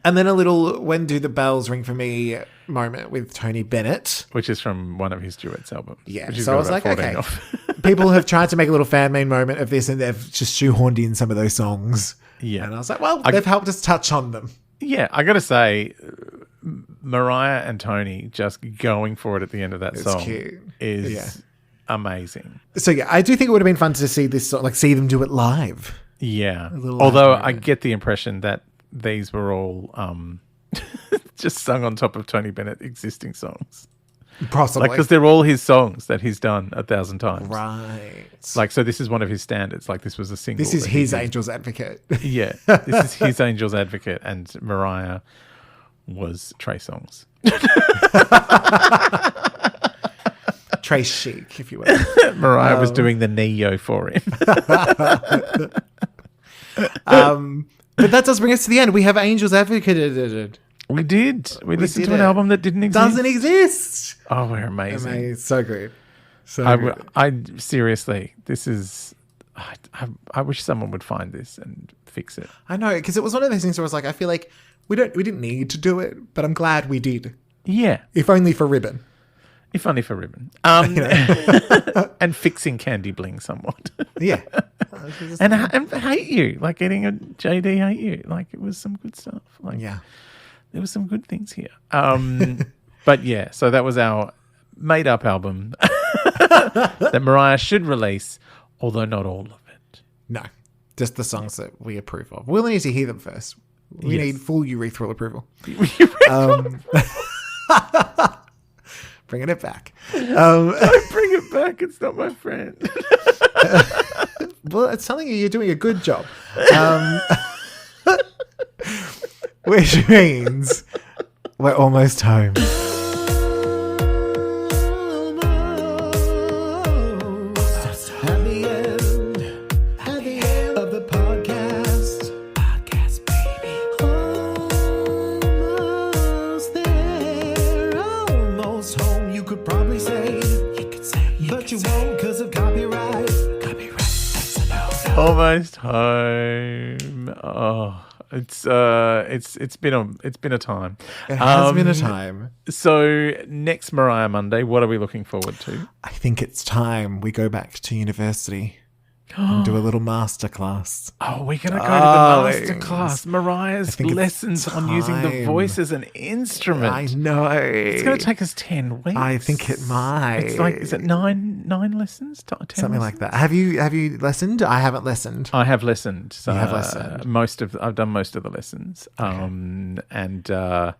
And then a little When Do the Bells Ring For Me moment with Tony Bennett. Which is from one of his duets albums. Yeah. So I was like, okay. People have tried to make a little fan-made moment of this and they've just shoehorned in some of those songs. Yeah. And I was like, well, they've helped us touch on them. Yeah. I got to say, Mariah and Tony just going for it at the end of that song is amazing. So yeah, I do think it would have been fun to see this song, like see them do it live. Yeah. Although I get the impression that these were all just sung on top of Tony Bennett existing songs. Possibly. Because they're all his songs that he's done 1,000 times. Right. So this is one of his standards. Like, this was a single. This is his Angel's Advocate. Yeah. This is his Angel's Advocate, and Mariah was Trey Songz. Trey Chic, if you will. Mariah was doing the Neo for him. But that does bring us to the end. We have Angel's Advocate. We did. We listened to an album that didn't exist. Doesn't exist. Oh, we're amazing. So good. I seriously, this is. I wish someone would find this and fix it. I know, because it was one of those things where I was like, I feel like we didn't need to do it, but I'm glad we did. Yeah. If only for ribbon. If only for ribbon. And fixing Candy Bling somewhat. Yeah. and Hate You. Like, getting a JD Hate You. Like, it was some good stuff. Like, yeah. There was some good things here. But yeah, so that was our made-up album that Mariah should release, although not all of it. No, just the songs that we approve of. We'll need to hear them first. We need full urethral approval. Bringing it back. Don't bring it back. It's not my friend. Well, it's telling you you're doing a good job. Which means we're almost home. At the end of the podcast. Podcast, baby. Almost there. Almost home, you could probably say. You could say. But you won't because of copyright. Copyright. That's a no. Almost home. Oh. It's been a time. It has been a time. So next Mariah Monday, what are we looking forward to? I think it's time we go back to university and do a little masterclass. Oh, we're gonna go to the masterclass. Mariah's lessons on using the voice as an instrument. I know. It's gonna take us 10 weeks. I think it might. It's like, is it nine lessons? 10 Something lessons? like that. Have you listened? I haven't listened. I have listened. So, you have listened. I've done most of the lessons. Okay.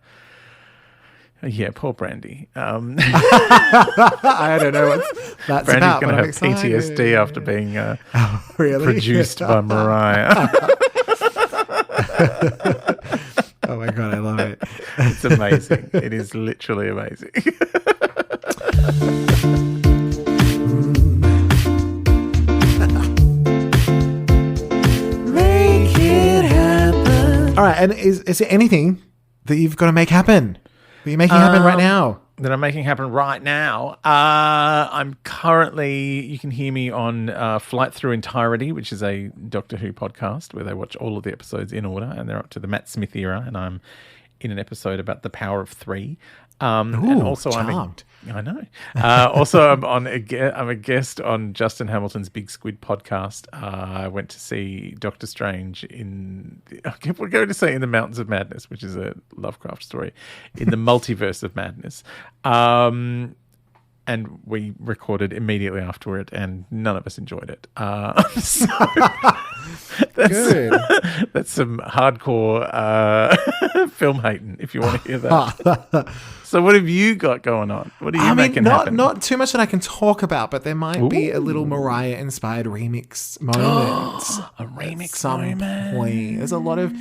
Yeah, poor Brandy. I don't know what that's Brandy's about. going to have PTSD after being produced by Mariah. Oh my God, I love it. It's amazing. It is literally amazing. Make it happen. All right, and is there anything that you've got to make happen? That you're making happen right now? That I'm making happen right now. I'm currently, you can hear me on Flight Through Entirety, which is a Doctor Who podcast where they watch all of the episodes in order, and they're up to the Matt Smith era, and I'm in an episode about the power of 3. And also charmed. I know. Also, I'm a guest on Justin Hamilton's Big Squid podcast. I went to see Doctor Strange we're going to say in the Mountains of Madness, which is a Lovecraft story, in the multiverse of madness. And we recorded immediately afterward, and none of us enjoyed it. So that's some hardcore film hating, if you want to hear that. So what have you got going on? What are you making happen? Not too much that I can talk about, but there might be a little Mariah-inspired remix moment. A remix at some moment. point. There's a lot of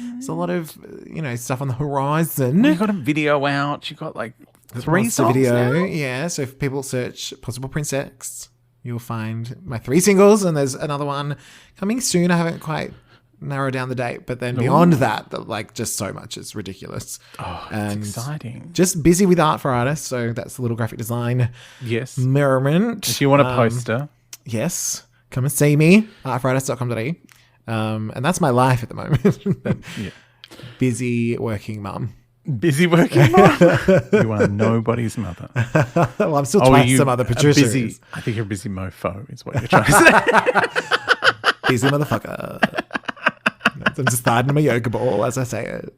stuff on the horizon. You got a video out. You got like 3 songs video now? Yeah, so if people search Possible Princess, you'll find my 3 singles, and there's another one coming soon. I haven't quite narrowed down the date, but then beyond that, like, just so much. It's ridiculous. Oh, it's exciting. Just busy with art for artists, so that's a little graphic design. Yes. Merriment. If you want a poster. Yes. Come and see me, artforartists.com.au. And that's my life at the moment. Yeah. Busy working mum. Busy working mum? You are nobody's mother. Well, I'm still twice some other Patricia. I think you're a busy mofo is what you're trying to say. Busy motherfucker. I'm just sliding my yoga ball as I say it.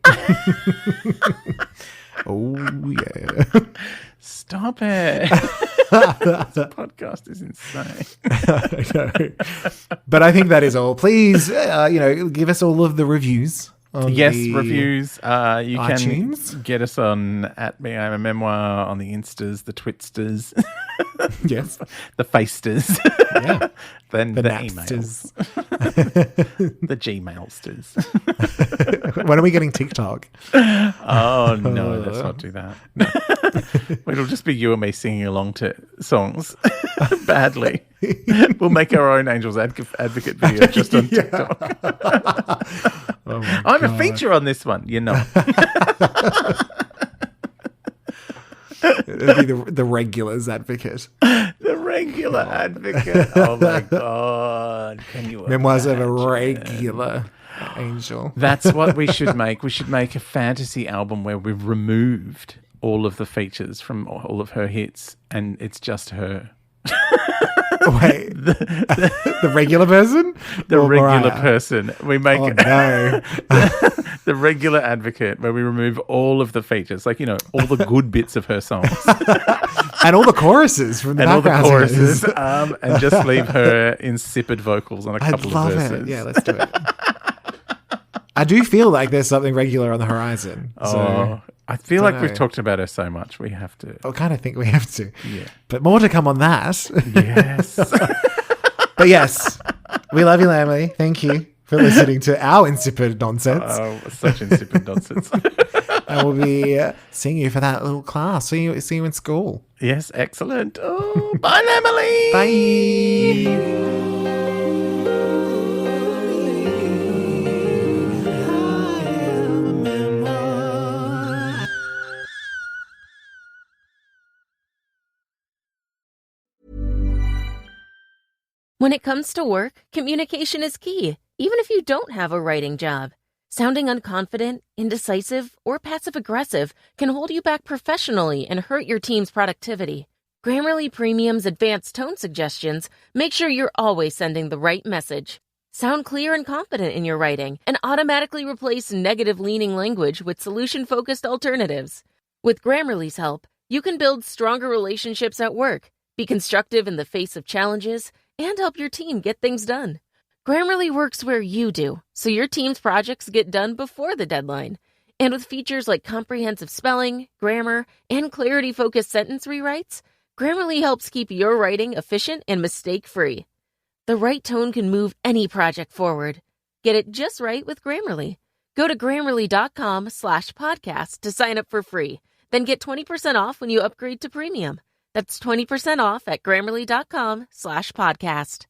Oh, yeah. Stop it. This podcast is insane. I know. But I think that is all. Please, give us all of the reviews Yes, reviews. You iTunes? can get us on at Me I'm a Memoir on the Instas, the Twitsters. Yes. The Facesters. Yeah. Then the Napsters. emails. The Gmailsters. When are we getting TikTok? Oh, no, let's not do that. It'll just be you and me singing along to songs badly. We'll make our own Angels Advocate video just on TikTok. I'm a feature on this one, you know. It'll be the regulars advocate. The regular advocate. Oh my God. Can you Memoirs of imagine? a regular angel. That's what we should make. We should make a fantasy album where we've removed all of the features from all of her hits and it's just her. Wait, the regular person? The or regular Mariah? person. We make No. the regular advocate where we remove all of the features, like, you know, all the good bits of her songs. And all the choruses from the And all the background choruses, singers. and just leave her insipid vocals on a I'd couple love of verses. it. Yeah, let's do it. I do feel like there's something regular on the horizon. So I feel like we've know. talked about her so much. We have to. I kind of think we have to. Yeah. But more to come on that. Yes. But yes, we love you, Lamely. Thank you for listening to our insipid nonsense. Oh, such insipid nonsense. And we'll be seeing you for that little class. See you in school. Yes, excellent. Oh, bye, Emily. Bye. When it comes to work, communication is key, even if you don't have a writing job. Sounding unconfident, indecisive, or passive-aggressive can hold you back professionally and hurt your team's productivity. Grammarly Premium's advanced tone suggestions make sure you're always sending the right message. Sound clear and confident in your writing and automatically replace negative-leaning language with solution-focused alternatives. With Grammarly's help, you can build stronger relationships at work, be constructive in the face of challenges, and help your team get things done. Grammarly works where you do, so your team's projects get done before the deadline. And with features like comprehensive spelling, grammar, and clarity-focused sentence rewrites, Grammarly helps keep your writing efficient and mistake-free. The right tone can move any project forward. Get it just right with Grammarly. Go to Grammarly.com/podcast to sign up for free. Then get 20% off when you upgrade to premium. That's 20% off at Grammarly.com/podcast.